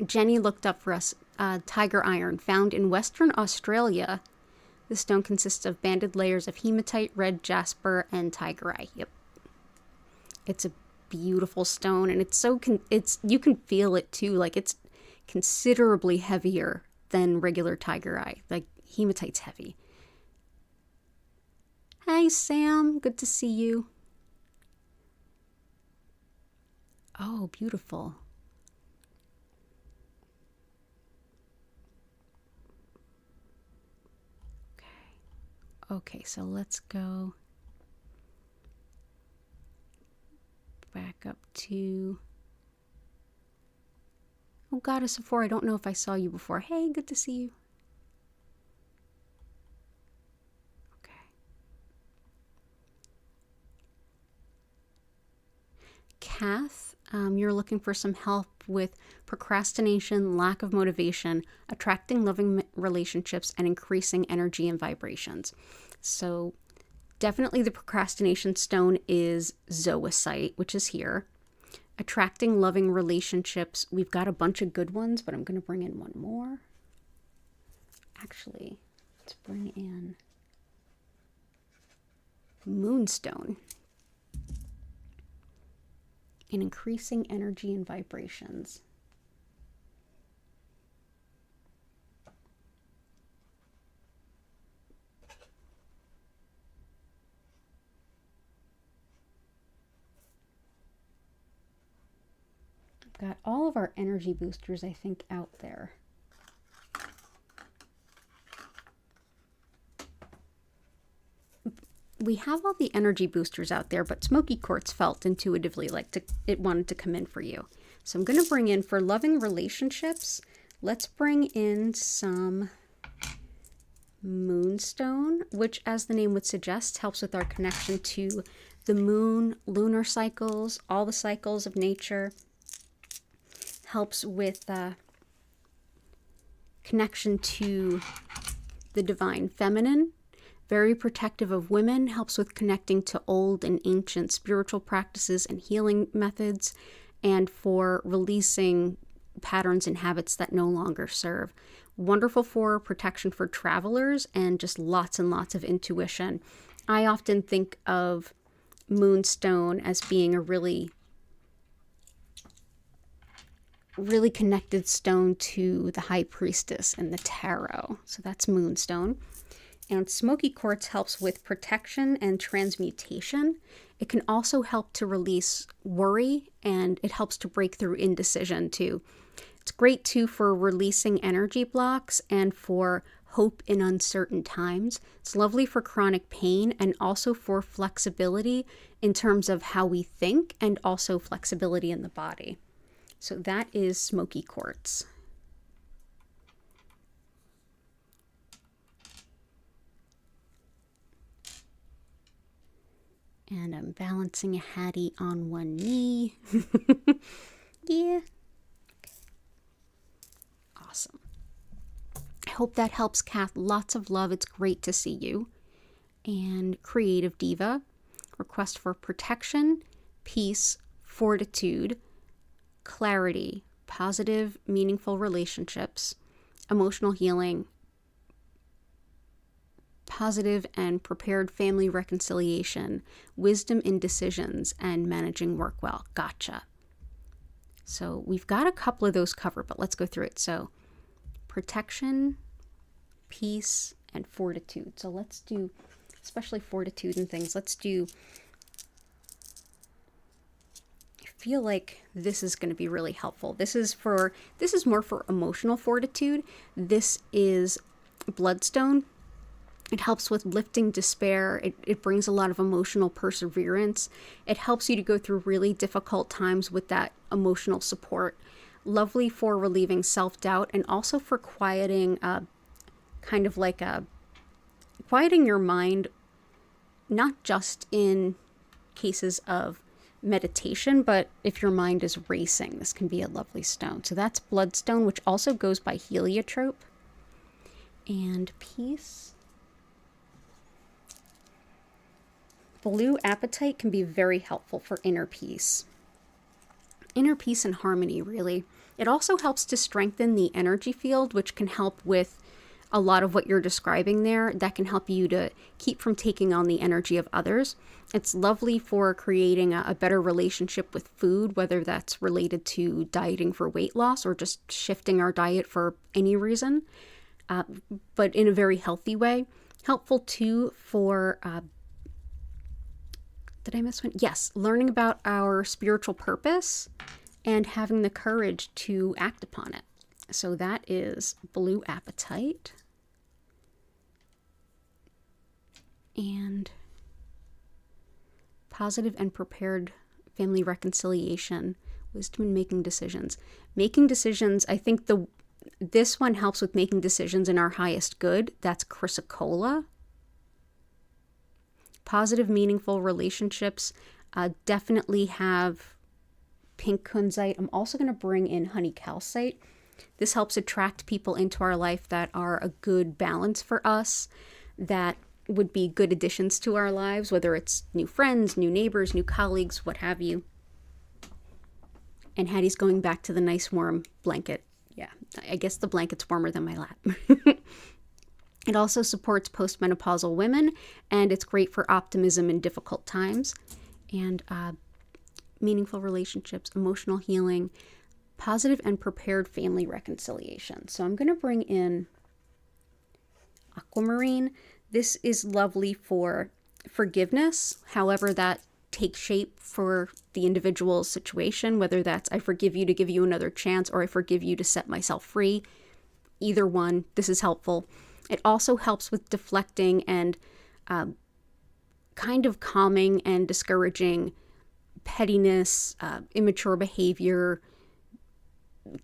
Jenny looked up for us, tiger iron, found in Western Australia. The stone consists of banded layers of hematite, red jasper, and tigerite. Yep. It's a beautiful stone, and you can feel it too. Like, it's considerably heavier than regular tigerite. Like, hematite's heavy. Hey, Sam. Good to see you. Oh, beautiful. Okay, so let's go back up to... Oh, Goddess of Four, I don't know if I saw you before. Hey, good to see you. Okay. Kath, you're looking for some help with procrastination, lack of motivation, attracting loving relationships, and increasing energy and vibrations. So definitely the procrastination stone is zoisite, which is here. Attracting loving relationships, we've got a bunch of good ones, but I'm going to bring in one more. Actually, let's bring in moonstone. And increasing energy and vibrations. I've got all of our energy boosters, I think, out there. We have all the energy boosters out there, but smoky quartz felt intuitively like it wanted to come in for you. So I'm going to bring in, for loving relationships, let's bring in some moonstone, which, as the name would suggest, helps with our connection to the moon, lunar cycles, all the cycles of nature. Helps with connection to the divine feminine. Very protective of women, helps with connecting to old and ancient spiritual practices and healing methods, and for releasing patterns and habits that no longer serve. Wonderful for protection for travelers and just lots and lots of intuition. I often think of moonstone as being a really connected stone to the high priestess and the tarot. So that's moonstone. And smoky quartz helps with protection and transmutation. It can also help to release worry, and it helps to break through indecision too. It's great too for releasing energy blocks and for hope in uncertain times. It's lovely for chronic pain and also for flexibility in terms of how we think, and also flexibility in the body. So that is smoky quartz. And I'm balancing a Hattie on one knee. Yeah. Awesome. I hope that helps, Kath. Lots of love. It's great to see you. And Creative Diva, request for protection peace, fortitude, clarity, positive, meaningful relationships, emotional healing, positive and prepared family reconciliation, wisdom in decisions, and managing work well. Gotcha. So we've got a couple of those covered, but let's go through it. So protection, peace, and fortitude. So let's do, especially fortitude and things, let's do, I feel like this is going to be really helpful. This is more for emotional fortitude. This is bloodstone. It helps with lifting despair. It brings a lot of emotional perseverance. It helps you to go through really difficult times with that emotional support. Lovely for relieving self-doubt and also for quieting, quieting your mind, not just in cases of meditation, but if your mind is racing, this can be a lovely stone. So that's bloodstone, which also goes by heliotrope. And peace. Blue apatite can be very helpful for inner peace. Inner peace and harmony, really. It also helps to strengthen the energy field, which can help with a lot of what you're describing there. That can help you to keep from taking on the energy of others. It's lovely for creating a better relationship with food, whether that's related to dieting for weight loss or just shifting our diet for any reason, but in a very healthy way. Helpful too for... Did I miss one? Yes, learning about our spiritual purpose and having the courage to act upon it. So that is blue apatite. And positive and prepared family reconciliation, wisdom in making decisions. Making decisions, I think this one helps with making decisions in our highest good. That's chrysocolla. Positive, meaningful relationships definitely have pink kunzite. I'm also going to bring in honey calcite. This helps attract people into our life that are a good balance for us, that would be good additions to our lives, whether it's new friends, new neighbors, new colleagues, what have you. And Hattie's going back to the nice warm blanket. Yeah, I guess the blanket's warmer than my lap. It also supports postmenopausal women, and it's great for optimism in difficult times, and meaningful relationships, emotional healing, positive and prepared family reconciliation. So I'm going to bring in aquamarine. This is lovely for forgiveness, however that takes shape for the individual situation, whether that's I forgive you to give you another chance or I forgive you to set myself free. Either one, this is helpful. It also helps with deflecting and kind of calming and discouraging pettiness, immature behavior,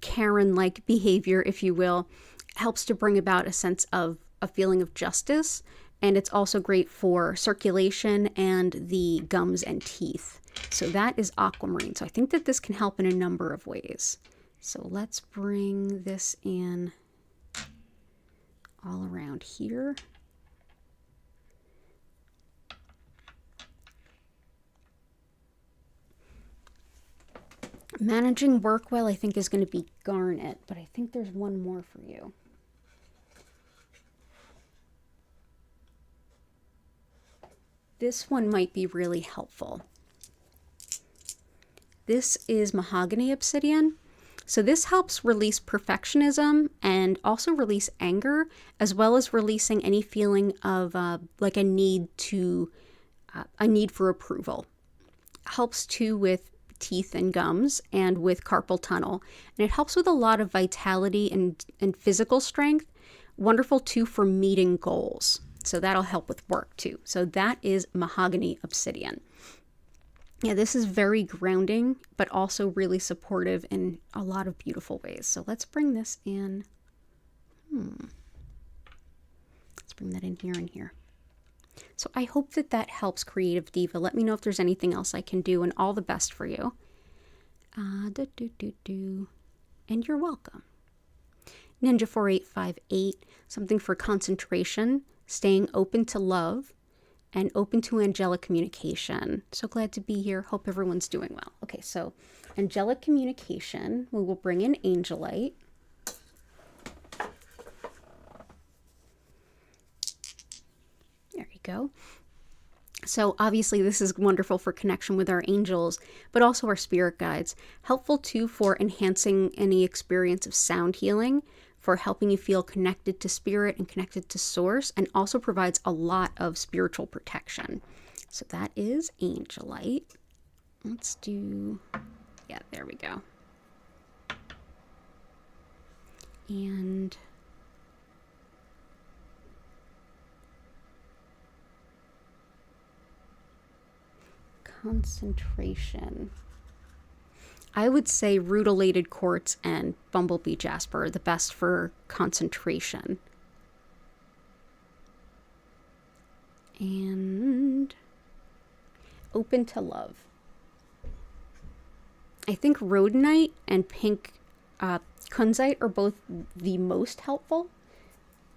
Karen-like behavior, if you will. It helps to bring about a sense of a feeling of justice. And it's also great for circulation and the gums and teeth. So that is aquamarine. So I think that this can help in a number of ways. So let's bring this in all around here. Managing work well, I think, is going to be garnet, but I think there's one more for you. This one might be really helpful. This is mahogany obsidian. So this helps release perfectionism and also release anger, as well as releasing any feeling of like a need for approval. Helps too with teeth and gums and with carpal tunnel. And it helps with a lot of vitality and physical strength. Wonderful too for meeting goals. So that'll help with work too. So that is mahogany obsidian. Yeah, this is very grounding, but also really supportive in a lot of beautiful ways. So let's bring this in. Let's bring that in here and here. So I hope that that helps, Creative Diva. Let me know if there's anything else I can do, and all the best for you. And you're welcome. Ninja 4858, something for concentration, staying open to love, and open to angelic communication. So glad to be here. Hope everyone's doing well. Okay, so angelic communication, we will bring in angelite. There you go. So obviously this is wonderful for connection with our angels, but also our spirit guides. Helpful too for enhancing any experience of sound healing, for helping you feel connected to spirit and connected to source, and also provides a lot of spiritual protection. So that is angelite. Let's do, yeah, there we go. And concentration. I would say rutilated quartz and bumblebee jasper are the best for concentration. And open to love. I think rhodonite and pink kunzite are both the most helpful,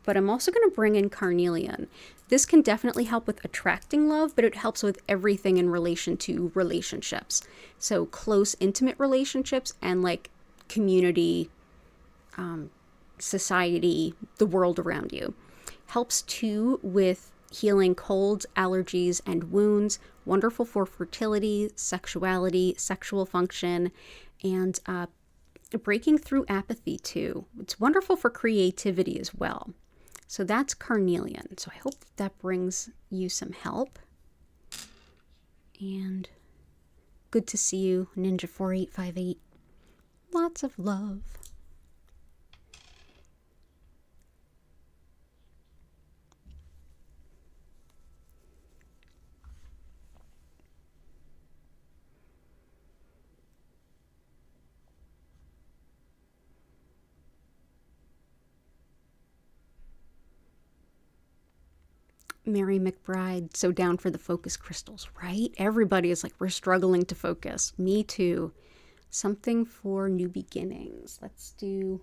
but I'm also going to bring in carnelian. This can definitely help with attracting love, but it helps with everything in relation to relationships. So close, intimate relationships and like community, society, the world around you. Helps too with healing colds, allergies, and wounds. Wonderful for fertility, sexuality, sexual function, and breaking through apathy too. It's wonderful for creativity as well. So that's carnelian. So I hope that brings you some help. And good to see you, Ninja4858. Lots of love. Mary McBride, so down for the focus crystals, right? Everybody is like, we're struggling to focus. Me too. Something for new beginnings. Let's do...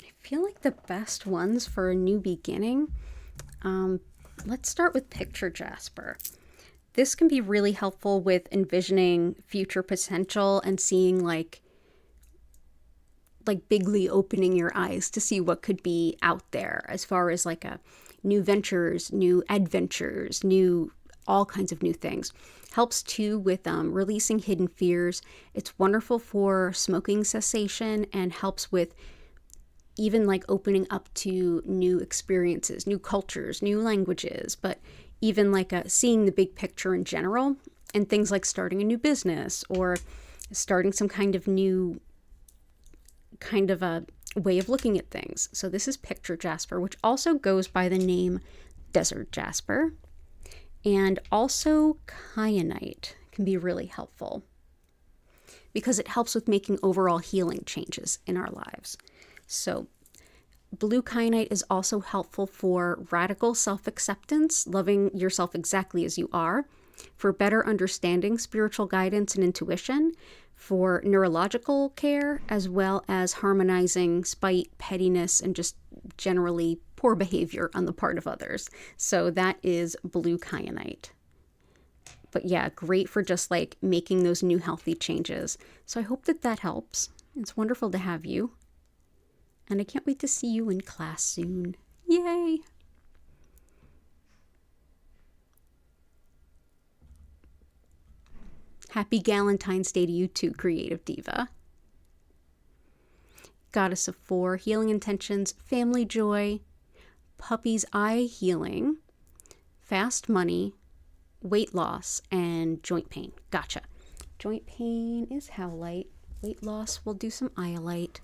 I feel like the best ones for a new beginning, let's start with picture jasper. This can be really helpful with envisioning future potential and seeing like bigly opening your eyes to see what could be out there as far as like a new ventures, new adventures, new all kinds of new things. Helps too with releasing hidden fears. It's wonderful for smoking cessation and helps with even like opening up to new experiences, new cultures, new languages, but even like seeing the big picture in general and things like starting a new business or starting some kind of new kind of a way of looking at things. So this is picture jasper, which also goes by the name desert jasper. And also kyanite can be really helpful because it helps with making overall healing changes in our lives. So blue kyanite is also helpful for radical self-acceptance, loving yourself exactly as you are, for better understanding spiritual guidance and intuition, for neurological care, as well as harmonizing spite, pettiness, and just generally poor behavior on the part of others. So that is blue kyanite. But yeah, great for just like making those new healthy changes. So I hope that that helps. It's wonderful to have you. And I can't wait to see you in class soon. Yay! Happy Galentine's Day to you too, Creative Diva. Goddess of Four, Healing Intentions, Family Joy, Puppy's Eye Healing, Fast Money, Weight Loss, and Joint Pain. Gotcha. Joint pain is Howlite. Weight loss, we'll do some Iolite.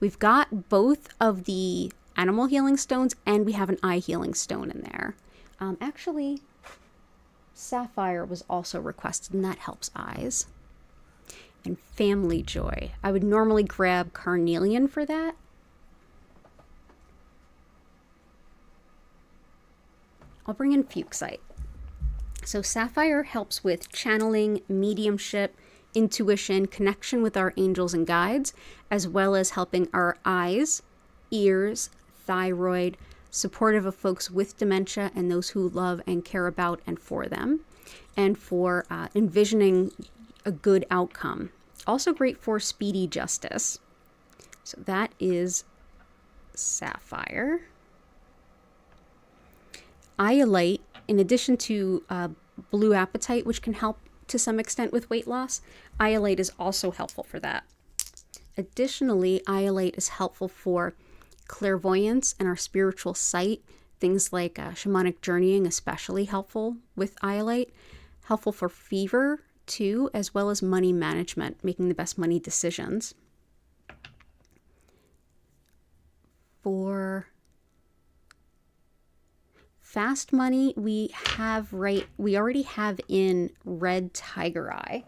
We've got both of the animal healing stones, and we have an eye healing stone in there. Actually, Sapphire was also requested, and that helps eyes. And Family Joy. I would normally grab Carnelian for that. I'll bring in Fuchsite. So Sapphire helps with channeling, mediumship, intuition, connection with our angels and guides, as well as helping our eyes, ears, thyroid, supportive of folks with dementia and those who love and care about and for them, and for envisioning a good outcome. Also great for speedy justice. So that is Sapphire. Iolite, in addition to Blue Apatite, which can help to some extent with weight loss, Iolite is also helpful for that. Additionally, Iolite is helpful for clairvoyance and our spiritual sight. Things like shamanic journeying, especially helpful with Iolite. Helpful for fever too, as well as money management, making the best money decisions. For Fast Money, we already have in Red Tiger Eye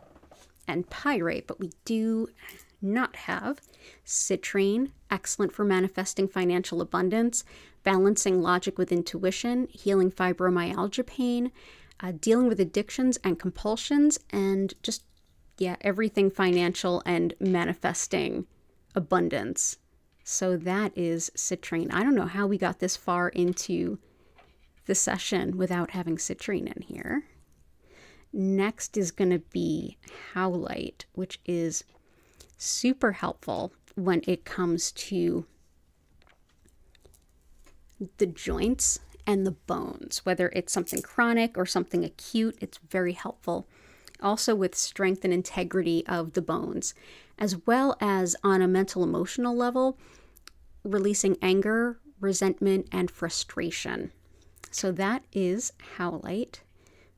and Pyrite, but we do not have Citrine, excellent for manifesting financial abundance, balancing logic with intuition, healing fibromyalgia pain, dealing with addictions and compulsions, and just, everything financial and manifesting abundance. So that is Citrine. I don't know how we got this far into the session without having Citrine in here. Next is going to be Howlite, which is super helpful when it comes to the joints and the bones, whether it's something chronic or something acute. It's very helpful. Also with strength and integrity of the bones, as well as on a mental emotional level, releasing anger, resentment, and frustration. So that is Howlite.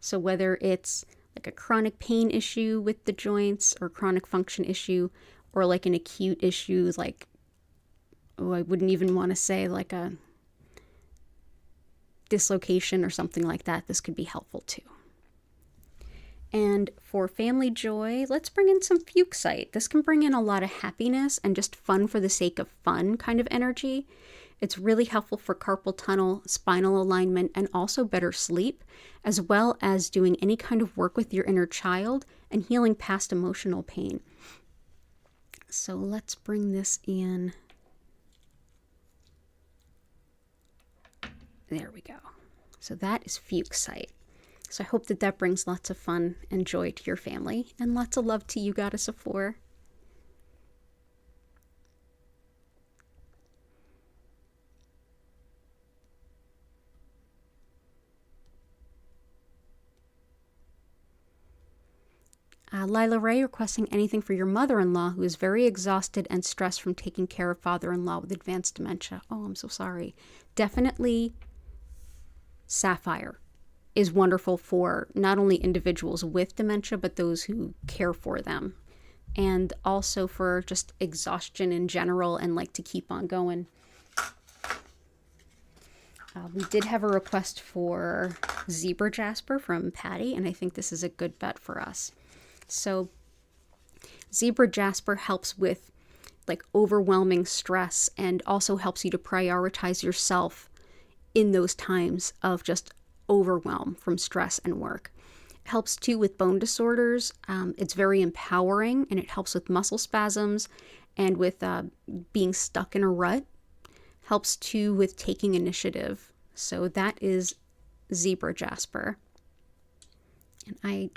So whether it's like a chronic pain issue with the joints or chronic function issue, or like an acute issue, like, I wouldn't even want to say like a dislocation or something like that, this could be helpful too. And for Family Joy, let's bring in some Fuchsite. This can bring in a lot of happiness and just fun for the sake of fun kind of energy. It's really helpful for carpal tunnel, spinal alignment, and also better sleep, as well as doing any kind of work with your inner child and healing past emotional pain. So let's bring this in. There we go. So that is Fuchsite. So I hope that that brings lots of fun and joy to your family, and lots of love to you, Goddess of Four. Lila Ray requesting anything for your mother-in-law, who is very exhausted and stressed from taking care of father-in-law with advanced dementia. Oh, I'm so sorry. Definitely Sapphire is wonderful for not only individuals with dementia, but those who care for them. And also for just exhaustion in general and like to keep on going. We did have a request for Zebra Jasper from Patty, and I think this is a good bet for us. So Zebra Jasper helps with like overwhelming stress and also helps you to prioritize yourself in those times of just overwhelm from stress and work. It helps too with bone disorders. It's very empowering, and it helps with muscle spasms and with being stuck in a rut. Helps too with taking initiative. So that is Zebra Jasper. And I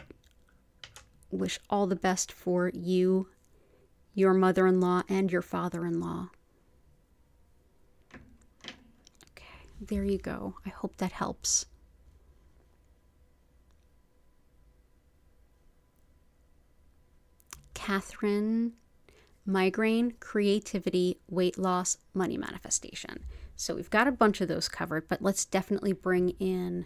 wish all the best for you, your mother-in-law, and your father-in-law. Okay, there you go. I hope that helps. Catherine, migraine, creativity, weight loss, money manifestation. So we've got a bunch of those covered, but let's definitely bring in,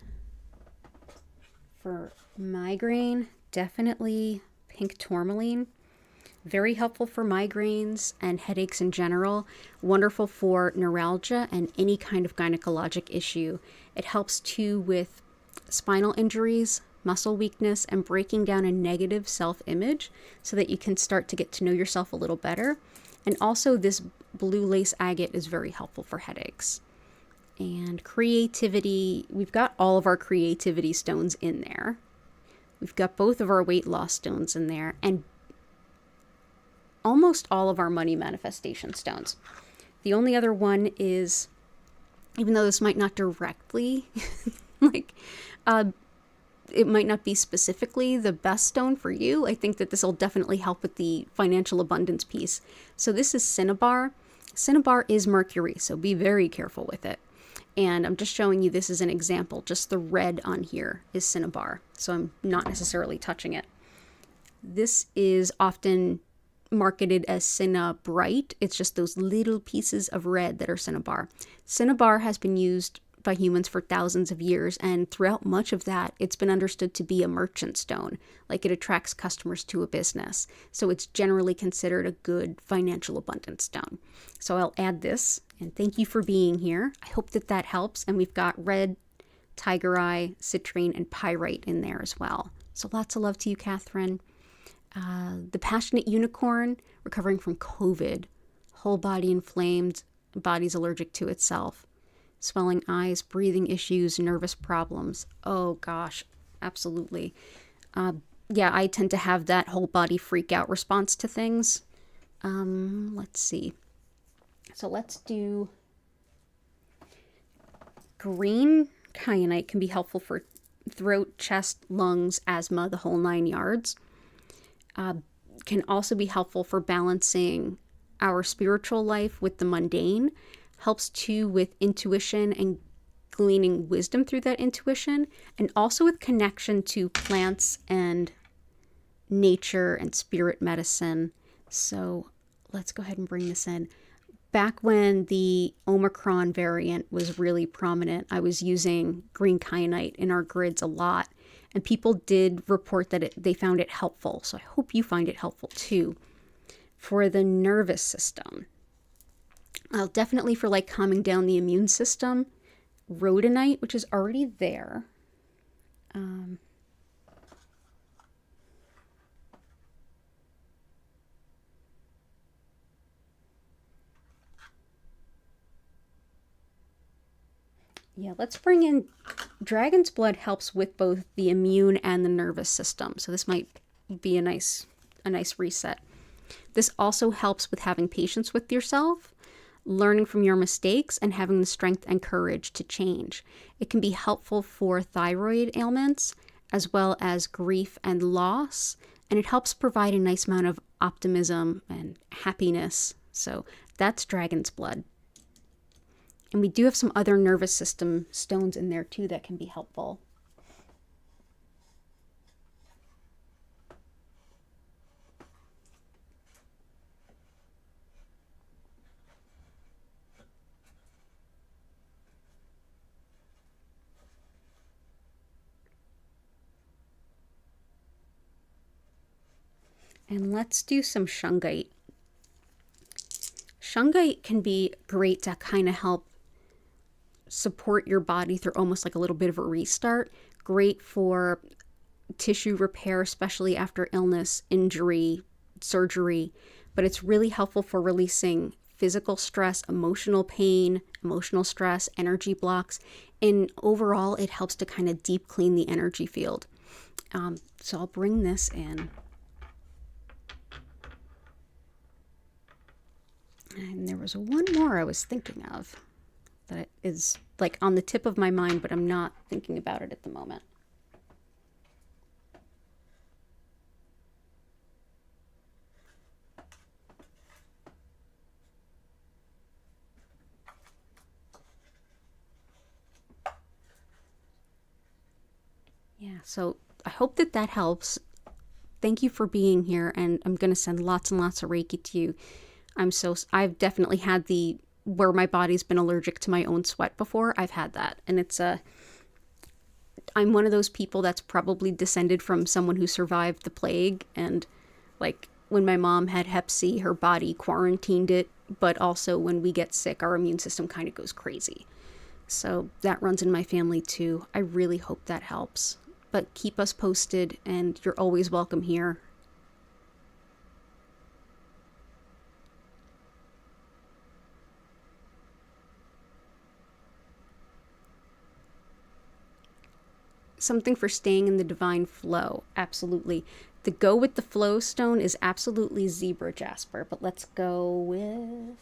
for migraine, definitely pink tourmaline. Very helpful for migraines and headaches in general. Wonderful for neuralgia and any kind of gynecologic issue. It helps too with spinal injuries, muscle weakness, and breaking down a negative self-image so that you can start to get to know yourself a little better. And also this blue lace agate is very helpful for headaches. And creativity, we've got all of our creativity stones in there. We've got both of our weight loss stones in there, and almost all of our money manifestation stones. The only other one is, even though this might not directly, it might not be specifically the best stone for you, I think that this will definitely help with the financial abundance piece. So this is cinnabar. Cinnabar is mercury, so be very careful with it. And I'm just showing you this as an example. Just the red on here is cinnabar, so I'm not necessarily touching it. This is often marketed as cinnabrite. It's just those little pieces of red that are cinnabar. Cinnabar has been used by humans for thousands of years, and throughout much of that, it's been understood to be a merchant stone, like it attracts customers to a business. So it's generally considered a good financial abundance stone. So I'll add this, and thank you for being here. I hope that that helps. And we've got red, tiger eye, citrine, and pyrite in there as well. So lots of love to you, Catherine. The passionate unicorn, recovering from COVID, whole body inflamed, body's allergic to itself. Swelling eyes, breathing issues, nervous problems. Oh gosh, absolutely. Yeah, I tend to have that whole body freak out response to things. Let's see. So let's do green kyanite. Can be helpful for throat, chest, lungs, asthma, the whole 9 yards. Can also be helpful for balancing our spiritual life with the mundane. Helps too with intuition and gleaning wisdom through that intuition, and also with connection to plants and nature and spirit medicine. So let's go ahead and bring this in. Back when the Omicron variant was really prominent, I was using green kyanite in our grids a lot, and people did report that they found it helpful. So I hope you find it helpful too. For the nervous system, definitely for like calming down the immune system, rhodonite, which is already there. Yeah, let's bring in dragon's blood. Helps with both the immune and the nervous system. So this might be a nice reset. This also helps with having patience with yourself, learning from your mistakes, and having the strength and courage to change. It can be helpful for thyroid ailments as well as grief and loss, and it helps provide a nice amount of optimism and happiness. So that's dragon's blood. And we do have some other nervous system stones in there too that can be helpful. And let's do some shungite. Shungite can be great to kind of help support your body through almost like a little bit of a restart. Great for tissue repair, especially after illness, injury, surgery. But it's really helpful for releasing physical stress, emotional pain, emotional stress, energy blocks. And overall, it helps to kind of deep clean the energy field. So I'll bring this in. And there was one more I was thinking of that is like on the tip of my mind, but I'm not thinking about it at the moment. Yeah, so I hope that that helps. Thank you for being here, and I'm going to send lots and lots of Reiki to you. I've definitely had where my body's been allergic to my own sweat before. I've had that, and I'm one of those people that's probably descended from someone who survived the plague, and like when my mom had Hep C, her body quarantined it, but also when we get sick, our immune system kind of goes crazy. So that runs in my family too. I really hope that helps. But keep us posted, and you're always welcome here. Something for staying in the divine flow. Absolutely. The go with the flow stone is absolutely zebra jasper, but let's go with...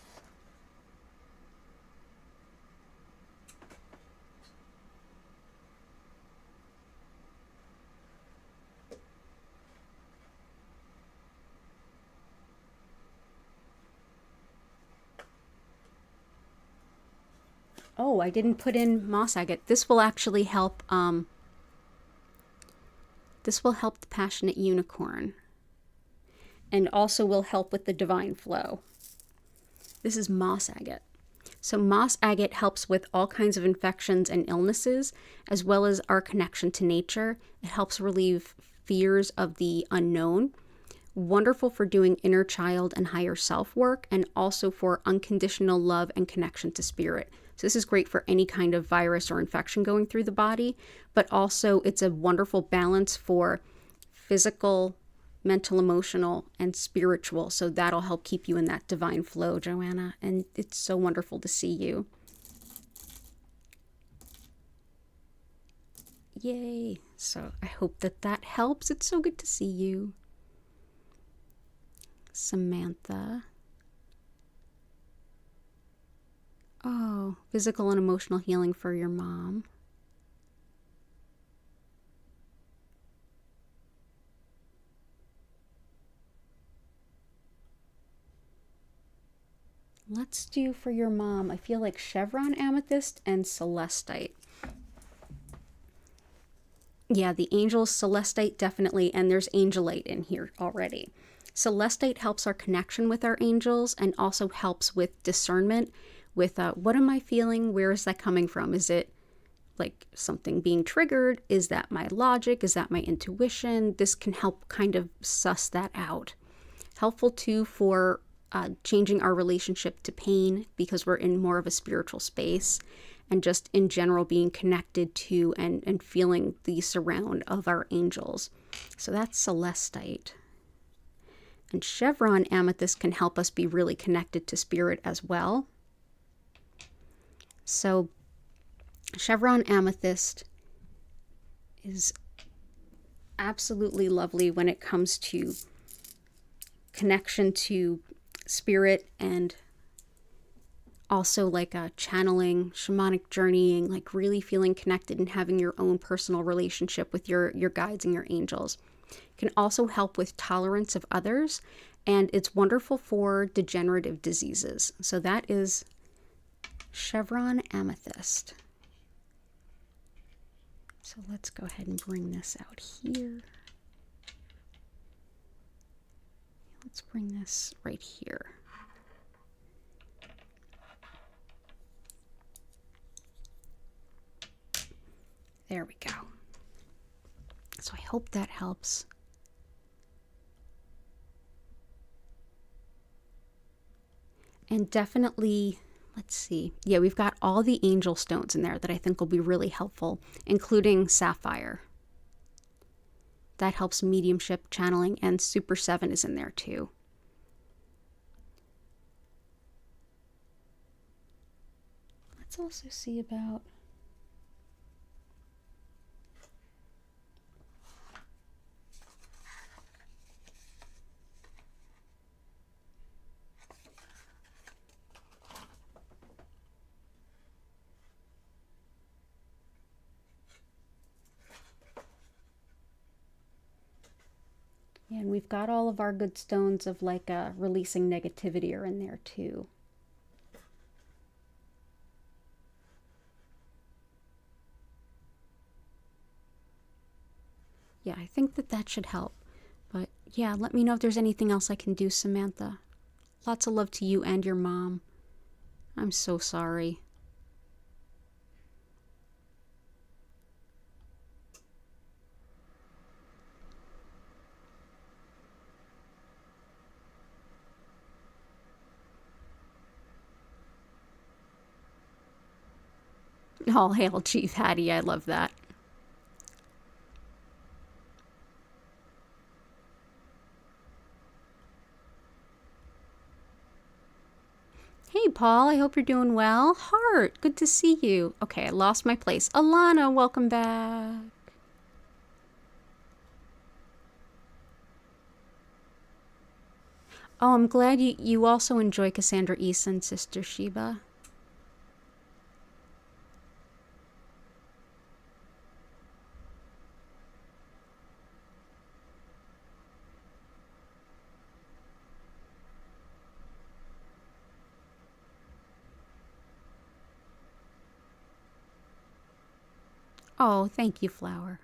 Oh, I didn't put in moss agate. This will actually help, this will help the passionate unicorn, and also will help with the divine flow. This is moss agate. So moss agate helps with all kinds of infections and illnesses, as well as our connection to nature. It helps relieve fears of the unknown. Wonderful for doing inner child and higher self work, and also for unconditional love and connection to spirit. So this is great for any kind of virus or infection going through the body, but also it's a wonderful balance for physical, mental, emotional, and spiritual. So that'll help keep you in that divine flow, Joanna. And it's so wonderful to see you. Yay. So I hope that that helps. It's so good to see you. Samantha. Oh, physical and emotional healing for your mom. Let's do for your mom, I feel like chevron amethyst and celestite. Yeah, the angels, celestite definitely, and there's angelite in here already. Celestite helps our connection with our angels and also helps with discernment, with what am I feeling? Where is that coming from? Is it like something being triggered? Is that my logic? Is that my intuition? This can help kind of suss that out. Helpful too for changing our relationship to pain, because we're in more of a spiritual space, and just in general being connected to and feeling the surround of our angels. So that's celestite. And chevron amethyst can help us be really connected to spirit as well. So chevron amethyst is absolutely lovely when it comes to connection to spirit, and also like a channeling, shamanic journeying, like really feeling connected and having your own personal relationship with your guides and your angels. It can also help with tolerance of others, and it's wonderful for degenerative diseases. So that is chevron amethyst. So let's go ahead and bring this out here. Let's bring this right here. There we go. So I hope that helps. And definitely, let's see. Yeah, we've got all the angel stones in there that I think will be really helpful, including sapphire. That helps mediumship, channeling, and Super 7 is in there too. Let's also see about... And we've got all of our good stones of like releasing negativity are in there too. Yeah, I think that that should help. But yeah, let me know if there's anything else I can do, Samantha. Lots of love to you and your mom. I'm so sorry. All hail Chief Hattie, I love that. Hey, Paul, I hope you're doing well. Heart, good to see you. Okay, I lost my place. Alana, welcome back. Oh, I'm glad you also enjoy Cassandra Eason, Sister Sheba. Oh, thank you, Flower.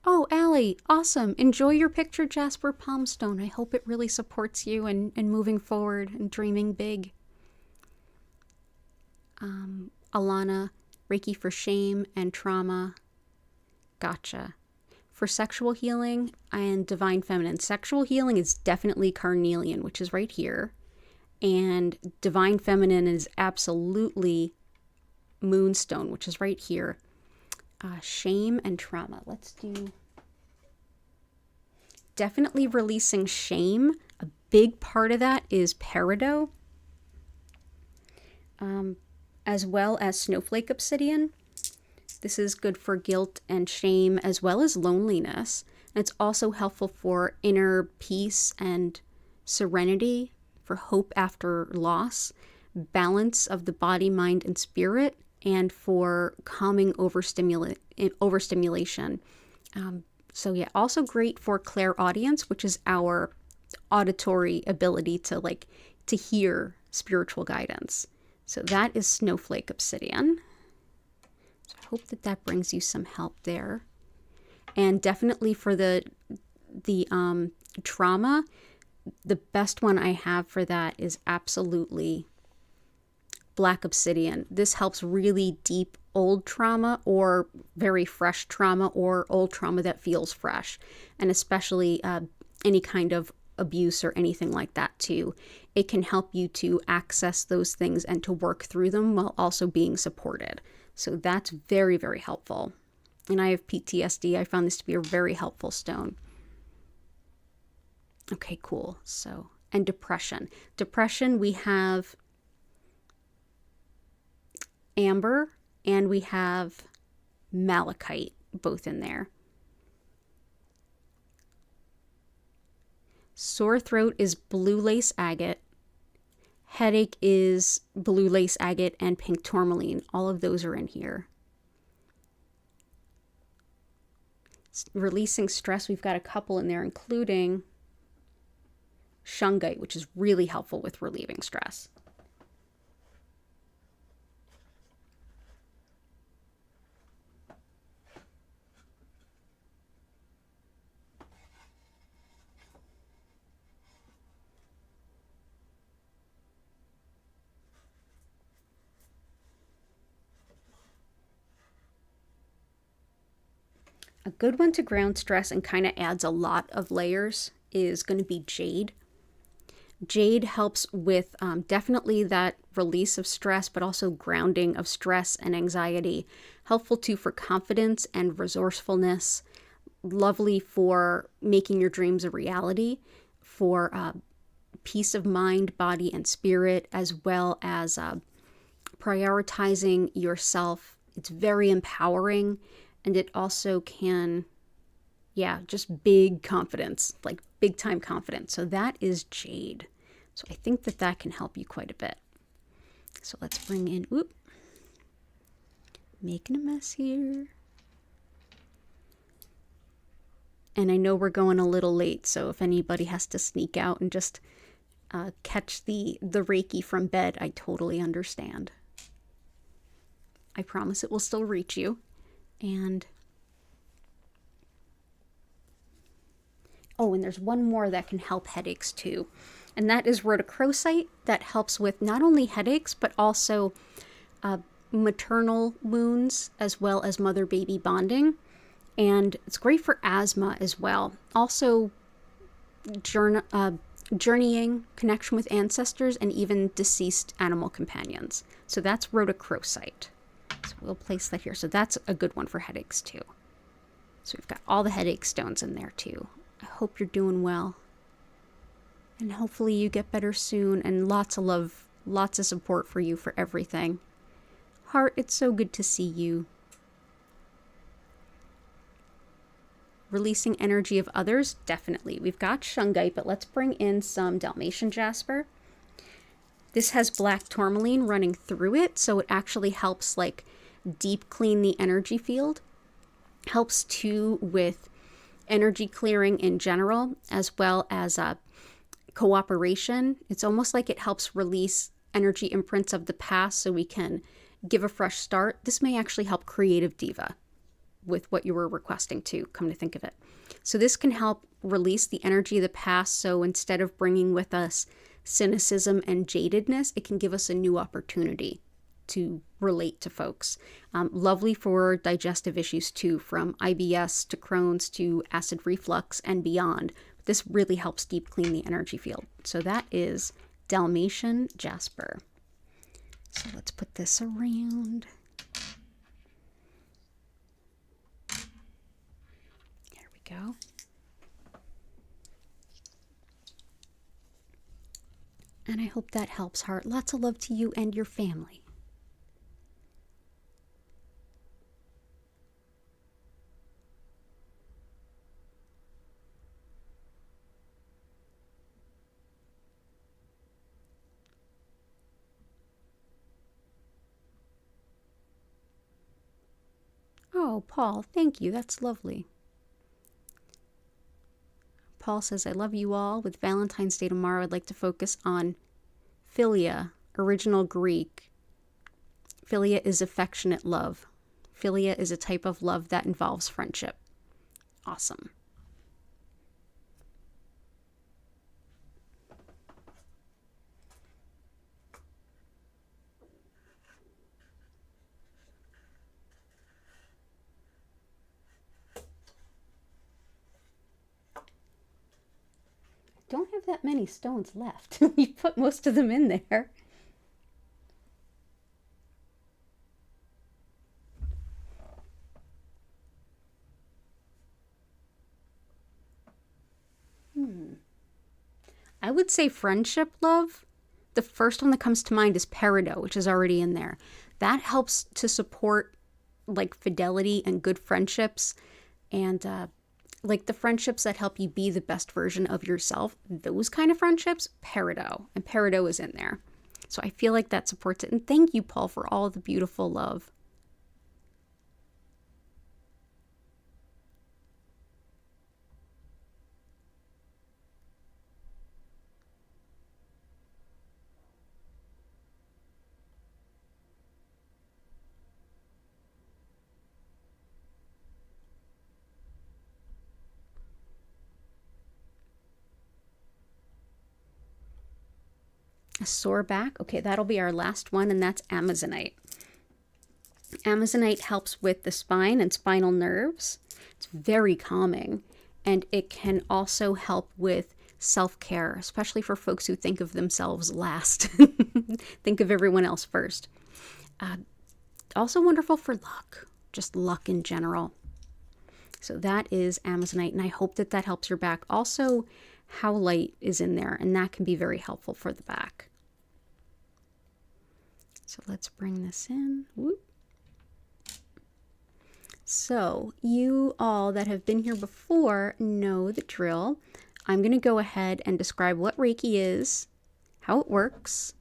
Oh, Allie, awesome. Enjoy your picture, Jasper Palmstone. I hope it really supports you and moving forward and dreaming big. Alana, Reiki for shame and trauma. Gotcha. For sexual healing and divine feminine, sexual healing is definitely carnelian, which is right here. And divine feminine is absolutely moonstone, which is right here. Shame and trauma. Let's do definitely releasing shame. A big part of that is peridot, as well as snowflake obsidian. This is good for guilt and shame as well as loneliness. And it's also helpful for inner peace and serenity, for hope after loss, balance of the body, mind, and spirit, and for calming overstimulation. So yeah, also great for clairaudience, which is our auditory ability to hear spiritual guidance. So that is snowflake obsidian. So I hope that that brings you some help there. And definitely for the trauma, the best one I have for that is absolutely black obsidian. This helps really deep old trauma or very fresh trauma or old trauma that feels fresh, and especially any kind of abuse or anything like that too. It can help you to access those things and to work through them while also being supported. So that's very, very helpful. And I have PTSD. I found this to be a very helpful stone. Okay, cool. So, and depression. Depression, we have amber and we have malachite, both in there. Sore throat is blue lace agate. Headache is blue lace agate and pink tourmaline. All of those are in here. Releasing stress, we've got a couple in there, including shungite, which is really helpful with relieving stress. A good one to ground stress and kind of adds a lot of layers is going to be jade. Jade helps with definitely that release of stress, but also grounding of stress and anxiety. Helpful too for confidence and resourcefulness. Lovely for making your dreams a reality, for peace of mind, body, and spirit, as well as prioritizing yourself. It's very empowering, and it also can, just big confidence, like big time confidence. So that is jade. So I think that that can help you quite a bit. So let's bring in, making a mess here. And I know we're going a little late, so if anybody has to sneak out and just catch the Reiki from bed, I totally understand. I promise it will still reach you. And oh, and there's one more that can help headaches too. And that is rhodochrosite, that helps with not only headaches, but also maternal wounds, as well as mother-baby bonding. And it's great for asthma as well. Also, journeying, connection with ancestors, and even deceased animal companions. So that's rhodochrosite. So we'll place that here. So that's a good one for headaches too. So we've got all the headache stones in there too. I hope you're doing well. And hopefully you get better soon, and lots of love, lots of support for you for everything. Heart, it's so good to see you. Releasing energy of others, definitely. We've got shungite, but let's bring in some Dalmatian jasper. This has black tourmaline running through it, so it actually helps like deep clean the energy field. Helps too with energy clearing in general, as well as cooperation. It's almost like it helps release energy imprints of the past so we can give a fresh start. This may actually help creative diva with what you were requesting to, come to think of it. So this can help release the energy of the past. So instead of bringing with us cynicism and jadedness, it can give us a new opportunity to relate to folks. Lovely for digestive issues too, from IBS to Crohn's to acid reflux and beyond. This really helps deep clean the energy field. So that is Dalmatian jasper. So let's put this around. There we go. And I hope that helps, Heart. Lots of love to you and your family. Oh, Paul, thank you. That's lovely. Paul says, I love you all. With Valentine's Day tomorrow, I'd like to focus on philia, original Greek. Philia is affectionate love. Philia is a type of love that involves friendship. Awesome. Don't have that many stones left. You put most of them in there. I would say friendship love. The first one that comes to mind is peridot, which is already in there. That helps to support like fidelity and good friendships, and like the friendships that help you be the best version of yourself. Those kind of friendships, peridot, and peridot is in there. So I feel like that supports it. And thank you, Paul, for all the beautiful love. A sore back. Okay, that'll be our last one, and that's Amazonite. Amazonite helps with the spine and spinal nerves. It's very calming, and it can also help with self-care, especially for folks who think of themselves last. Think of everyone else first. Also wonderful for luck, just luck in general. So that is Amazonite, and I hope that that helps your back. Also, howlite is in there, and that can be very helpful for the back. So let's bring this in. Whoop. So you all that have been here before know the drill. I'm going to go ahead and describe what Reiki is, how it works,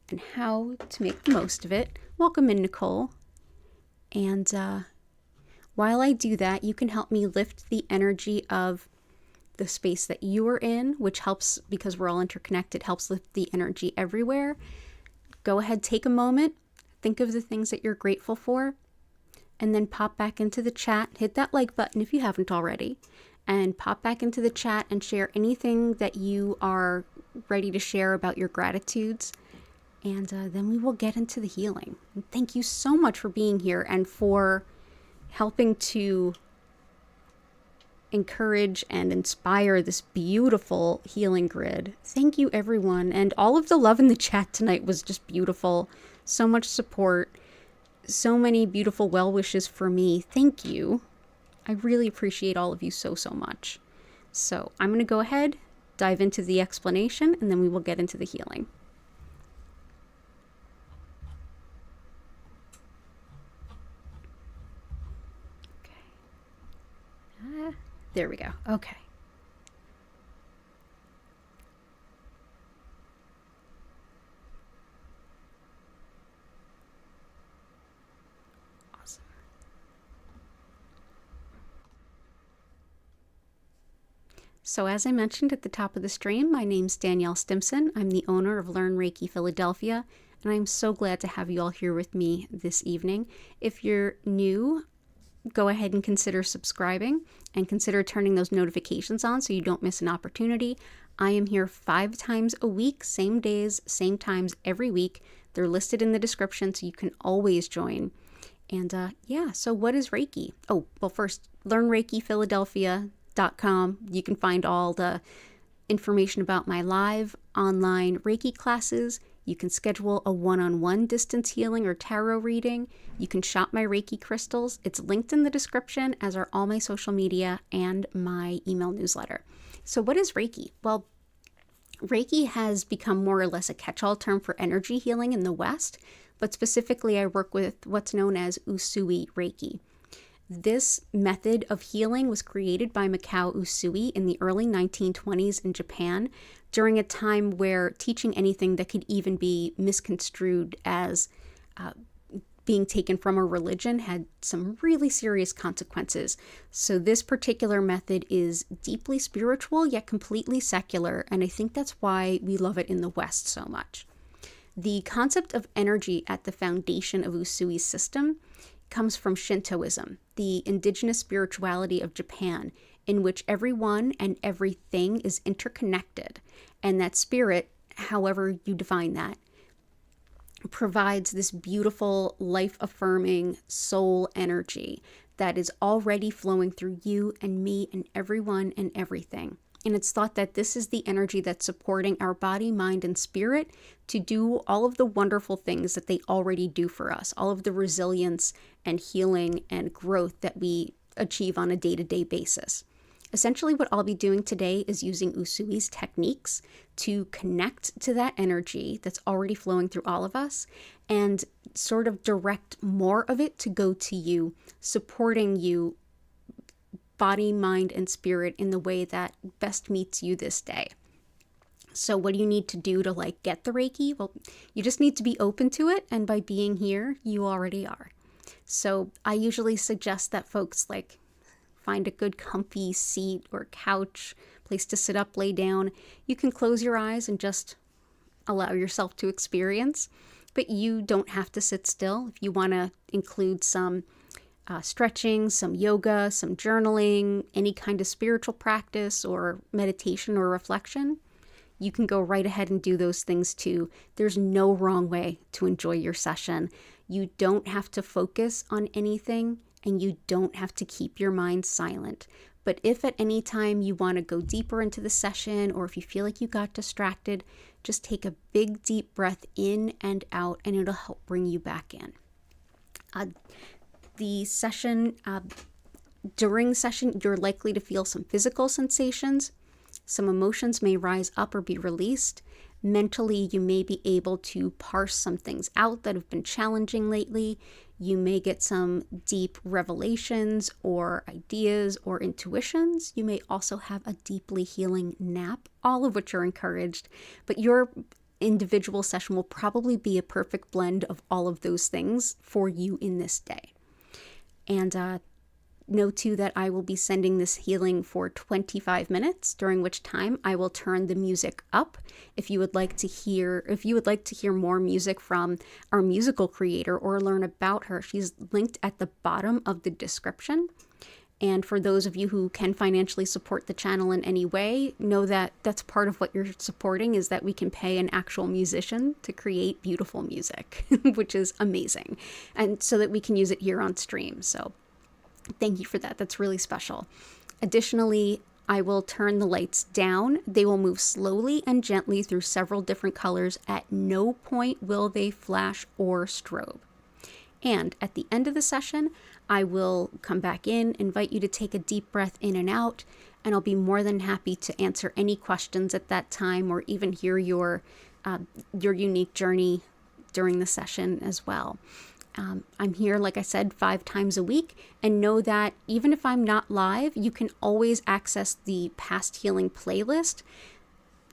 and how to make the most of it. Welcome in, Nicole. And while I do that, you can help me lift the energy of the space that you are in, which helps, because we're all interconnected, helps lift the energy everywhere. Go ahead, take a moment, think of the things that you're grateful for, and then pop back into the chat. Hit that like button if you haven't already, and pop back into the chat and share anything that you are ready to share about your gratitudes. And then we will get into the healing. And thank you so much for being here and for helping to encourage and inspire this beautiful healing grid. Thank you, everyone. And all of the love in the chat tonight was just beautiful. So much support. So many beautiful well wishes for me. Thank you. I really appreciate all of you so much. So I'm going to go ahead, dive into the explanation, and then we will get into the healing. There we go. Okay. Awesome. So as I mentioned at the top of the stream, my name's Danielle Stimpson. I'm the owner of Learn Reiki Philadelphia, and I'm so glad to have you all here with me this evening. If you're new, go ahead and consider subscribing and consider turning those notifications on so you don't miss an opportunity. I am here 5 times a week, same days, same times every week. They're listed in the description so you can always join. And so what is Reiki? Oh, well, first, learnreikiphiladelphia.com. You can find all the information about my live online Reiki classes. You can schedule a one-on-one distance healing or tarot reading. You can shop my Reiki crystals. It's linked in the description, as are all my social media and my email newsletter. So what is Reiki? Well, Reiki has become more or less a catch-all term for energy healing in the West, but specifically I work with what's known as Usui Reiki. This method of healing was created by Mikao Usui in the early 1920s in Japan, during a time where teaching anything that could even be misconstrued as being taken from a religion had some really serious consequences. So this particular method is deeply spiritual yet completely secular, and I think that's why we love it in the West so much. The concept of energy at the foundation of Usui's system comes from Shintoism, the indigenous spirituality of Japan, in which everyone and everything is interconnected, and that spirit, however you define that, provides this beautiful, life-affirming soul energy that is already flowing through you and me and everyone and everything. And it's thought that this is the energy that's supporting our body, mind, and spirit to do all of the wonderful things that they already do for us, all of the resilience and healing and growth that we achieve on a day-to-day basis. Essentially, what I'll be doing today is using Usui's techniques to connect to that energy that's already flowing through all of us and sort of direct more of it to go to you, supporting you, body, mind, and spirit in the way that best meets you this day. So what do you need to do to get the Reiki? Well, you just need to be open to it, and by being here, you already are. So I usually suggest that folks find a good comfy seat or couch, place to sit up, lay down. You can close your eyes and just allow yourself to experience, but you don't have to sit still. If you want to include some stretching, some yoga, some journaling, any kind of spiritual practice or meditation or reflection, you can go right ahead and do those things too. There's no wrong way to enjoy your session. You don't have to focus on anything, and you don't have to keep your mind silent. But if at any time you want to go deeper into the session, or if you feel like you got distracted, just take a big deep breath in and out, and it'll help bring you back in. During session, you're likely to feel some physical sensations. Some emotions may rise up or be released. Mentally, you may be able to parse some things out that have been challenging lately. You may get some deep revelations or ideas or intuitions. You may also have a deeply healing nap, all of which are encouraged. But your individual session will probably be a perfect blend of all of those things for you in this day. And Know too that I will be sending this healing for 25 minutes, during which time I will turn the music up. If you would like to hear more music from our musical creator or learn about her, she's linked at the bottom of the description. And for those of you who can financially support the channel in any way, know that that's part of what you're supporting, is that we can pay an actual musician to create beautiful music, which is amazing. And so that we can use it here on stream. So thank you for that. That's really special. Additionally, I will turn the lights down. They will move slowly and gently through several different colors. At no point will they flash or strobe. And at the end of the session, I will come back in, invite you to take a deep breath in and out, and I'll be more than happy to answer any questions at that time, or even hear your unique journey during the session as well. I'm here, like I said, 5 times a week, and know that even if I'm not live, you can always access the past healing playlist.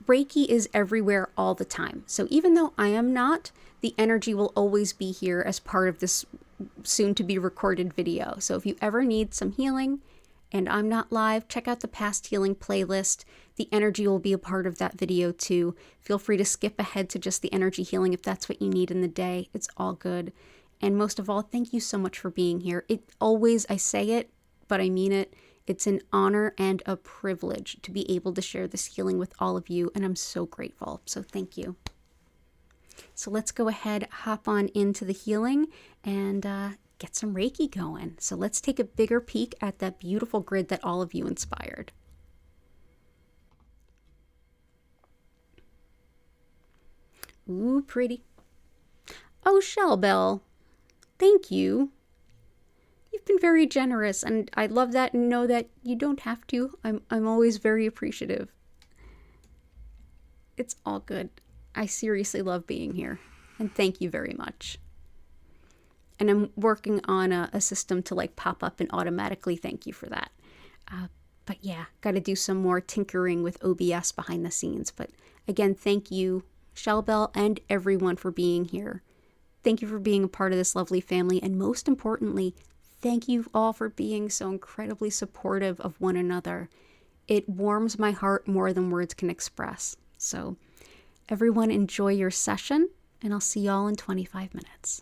Reiki is everywhere all the time. So even though I am not, the energy will always be here as part of this soon to be recorded video. So if you ever need some healing and I'm not live, check out the past healing playlist. The energy will be a part of that video too. Feel free to skip ahead to just the energy healing if that's what you need in the day. It's all good. And most of all, thank you so much for being here. I say it, but I mean it. It's an honor and a privilege to be able to share this healing with all of you, and I'm so grateful. So thank you. So let's go ahead, hop on into the healing, and get some Reiki going. So let's take a bigger peek at that beautiful grid that all of you inspired. Ooh, pretty. Oh, Shellbell. Thank you. You've been very generous, and I love that and know that you don't have to. I'm always very appreciative. It's all good. I seriously love being here, and thank you very much. And I'm working on a system to like pop up and automatically thank you for that. But yeah, got to do some more tinkering with OBS behind the scenes. But again, thank you, Shellbell, and everyone for being here. Thank you for being a part of this lovely family, and most importantly, thank you all for being so incredibly supportive of one another. It warms my heart more than words can express. So everyone enjoy your session, and I'll see y'all in 25 minutes.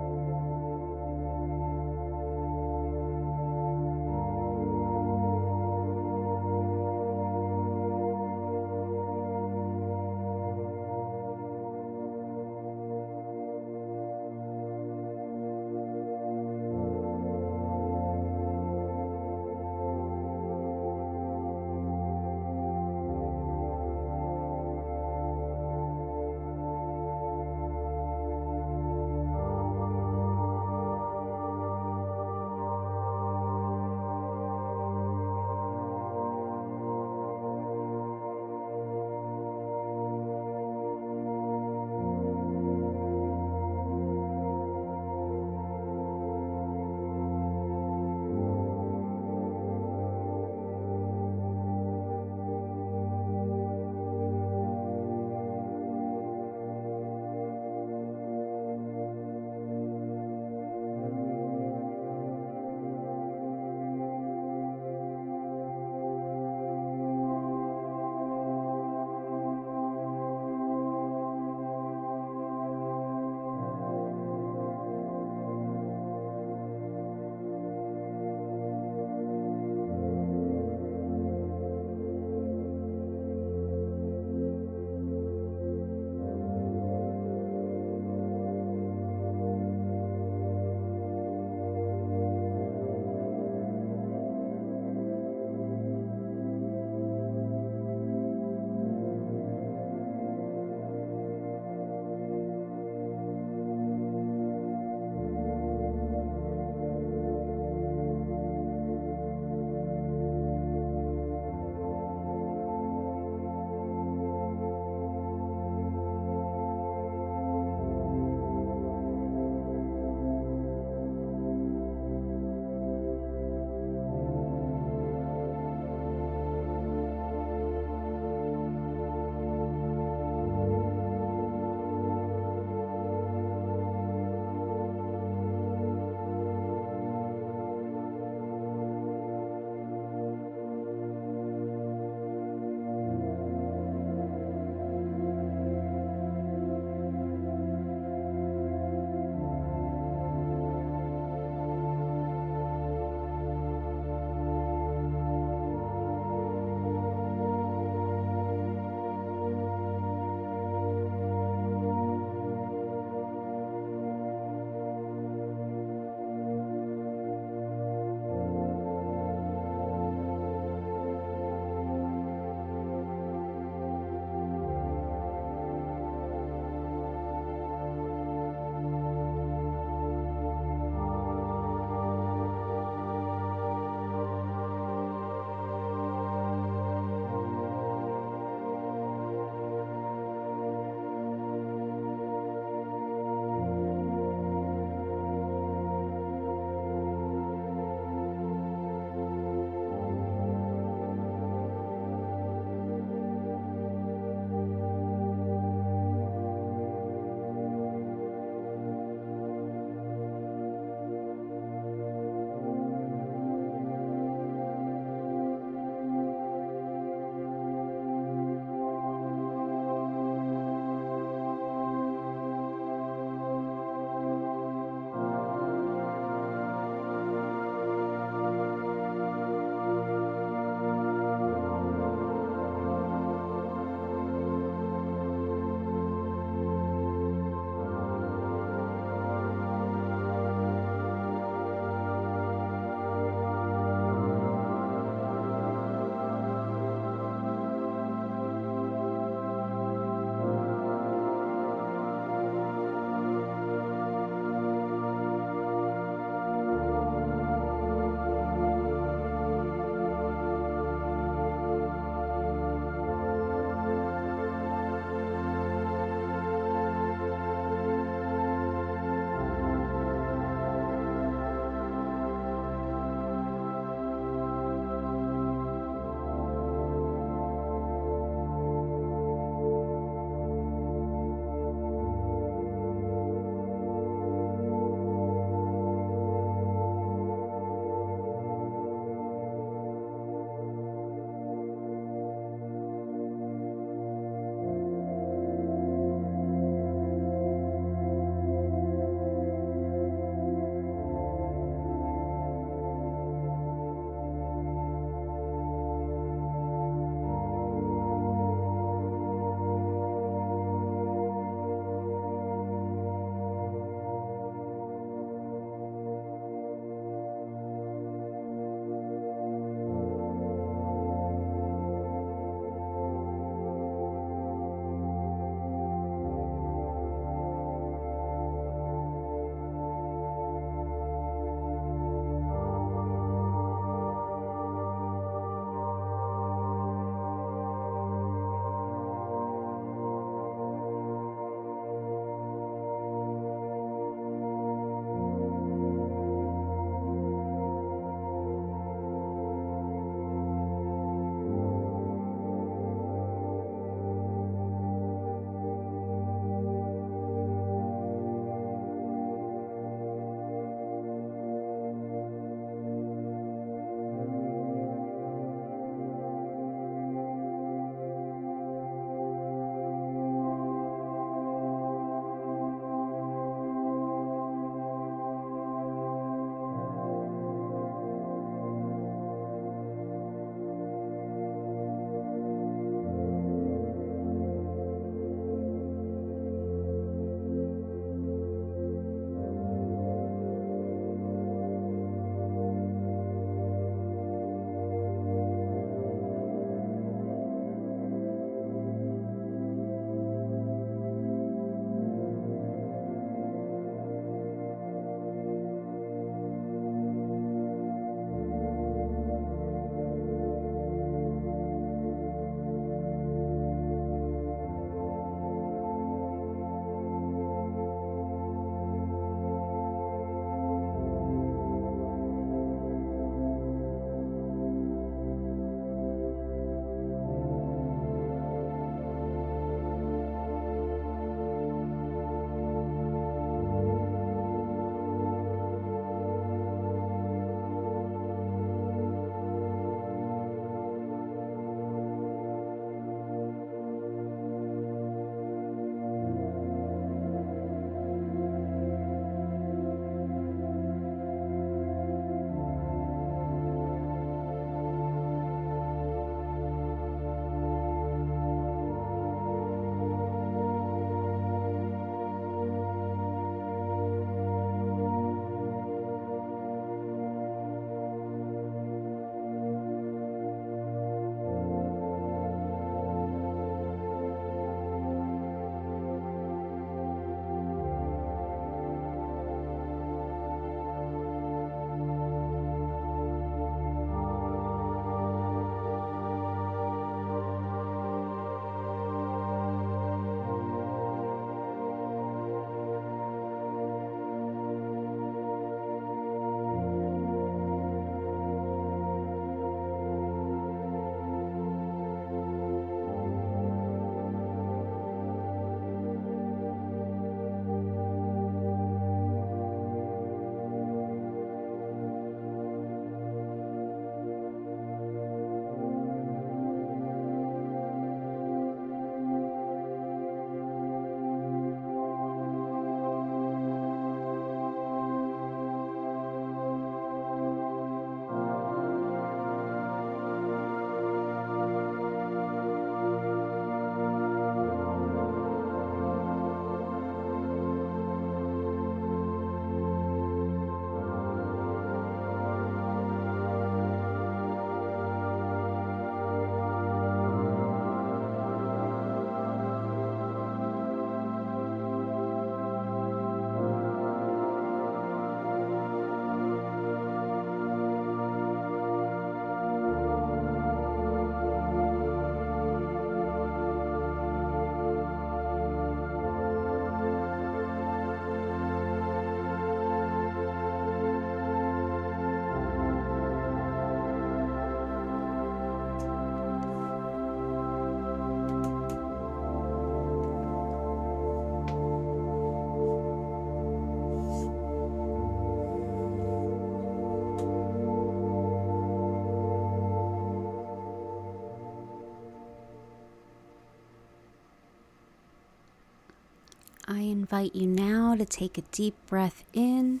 I invite you now to take a deep breath in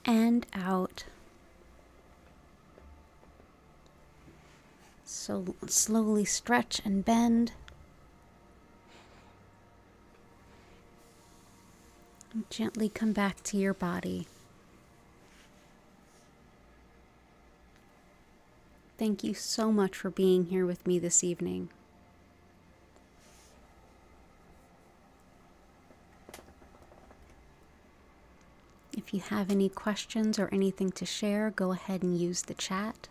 and out. So slowly stretch and bend. And gently come back to your body. Thank you so much for being here with me this evening. If you have any questions or anything to share, go ahead and use the chat.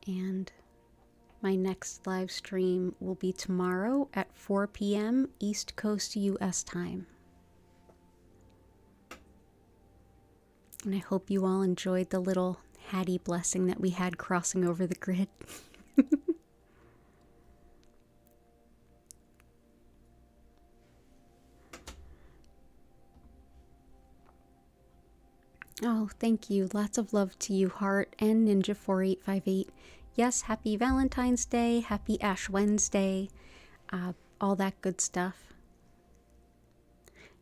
And my next live stream will be tomorrow at 4 p.m. East Coast US time. And I hope you all enjoyed the little Hattie blessing that we had crossing over the grid. Oh, thank you. Lots of love to you, Heart and Ninja4858. Yes, happy Valentine's Day, happy Ash Wednesday, all that good stuff.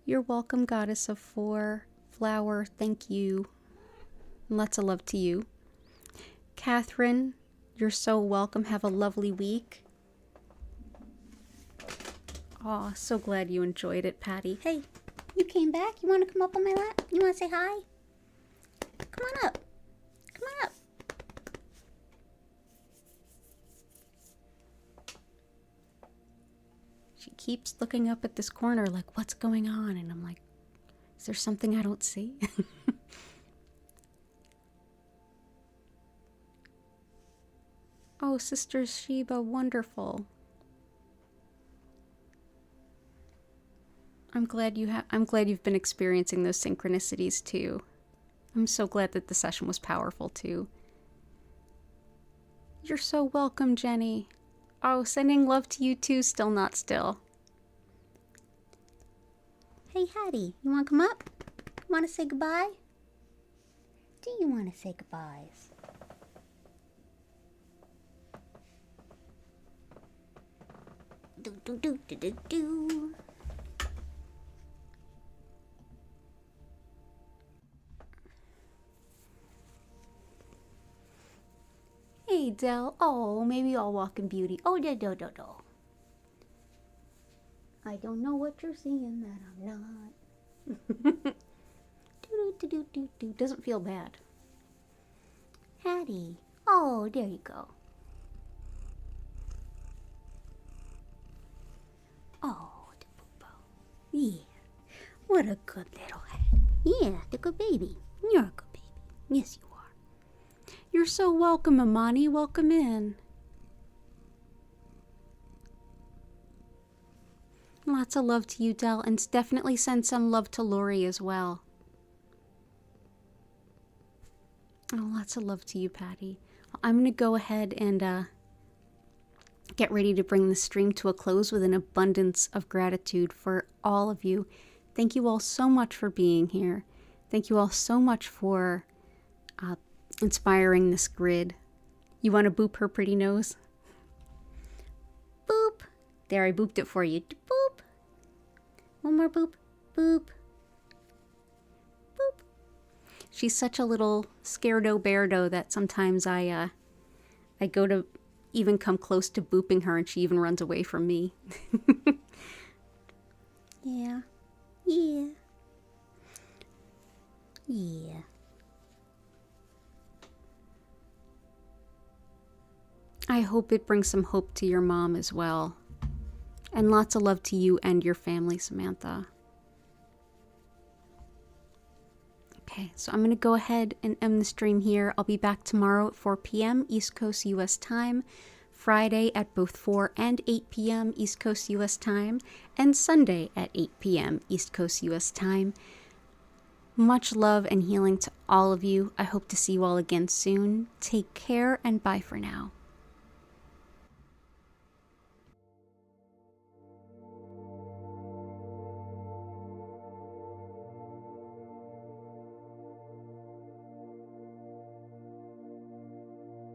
You're welcome, Goddess of Four. Flower, thank you. Lots of love to you. Catherine, you're so welcome. Have a lovely week. Aw, so glad you enjoyed it, Patty. Hey, you came back? You want to come up on my lap? You want to say hi? Come on up. Come on up. She keeps looking up at this corner like, what's going on? And I'm like, is there something I don't see? Oh, Sister Sheba, wonderful. I'm glad you've been experiencing those synchronicities too. I'm so glad that the session was powerful too. You're so welcome, Jenny. Oh, sending love to you too, Still Not Still. Hey, Hattie, you want to come up? Want to say goodbye? Do you want to say goodbyes? Do, do, do, do, do, do. Hey, Dell. Oh, maybe I'll walk in beauty. Oh, do. I don't know what you're seeing that I'm not. Do. Doesn't feel bad. Hattie. Oh, there you go. Oh, the poopo. Yeah. What a good little head. Yeah, the good baby. You're a good baby. Yes, you are. You're so welcome, Amani. Welcome in. Lots of love to you, Del, and definitely send some love to Lori as well. Oh, lots of love to you, Patty. I'm going to go ahead and get ready to bring the stream to a close with an abundance of gratitude for all of you. Thank you all so much for being here. Thank you all so much for inspiring this grid. You want to boop her pretty nose? Boop. There, I booped it for you. Boop. One more boop. Boop. Boop. She's such a little scaredy-beardo that sometimes I go to even come close to booping her and she even runs away from me. Yeah. Yeah. Yeah. I hope it brings some hope to your mom as well. And lots of love to you and your family, Samantha. Okay, so I'm going to go ahead and end the stream here. I'll be back tomorrow at 4 p.m. East Coast US time, Friday at both 4 and 8 p.m. East Coast US time, and Sunday at 8 p.m. East Coast US time. Much love and healing to all of you. I hope to see you all again soon. Take care and bye for now.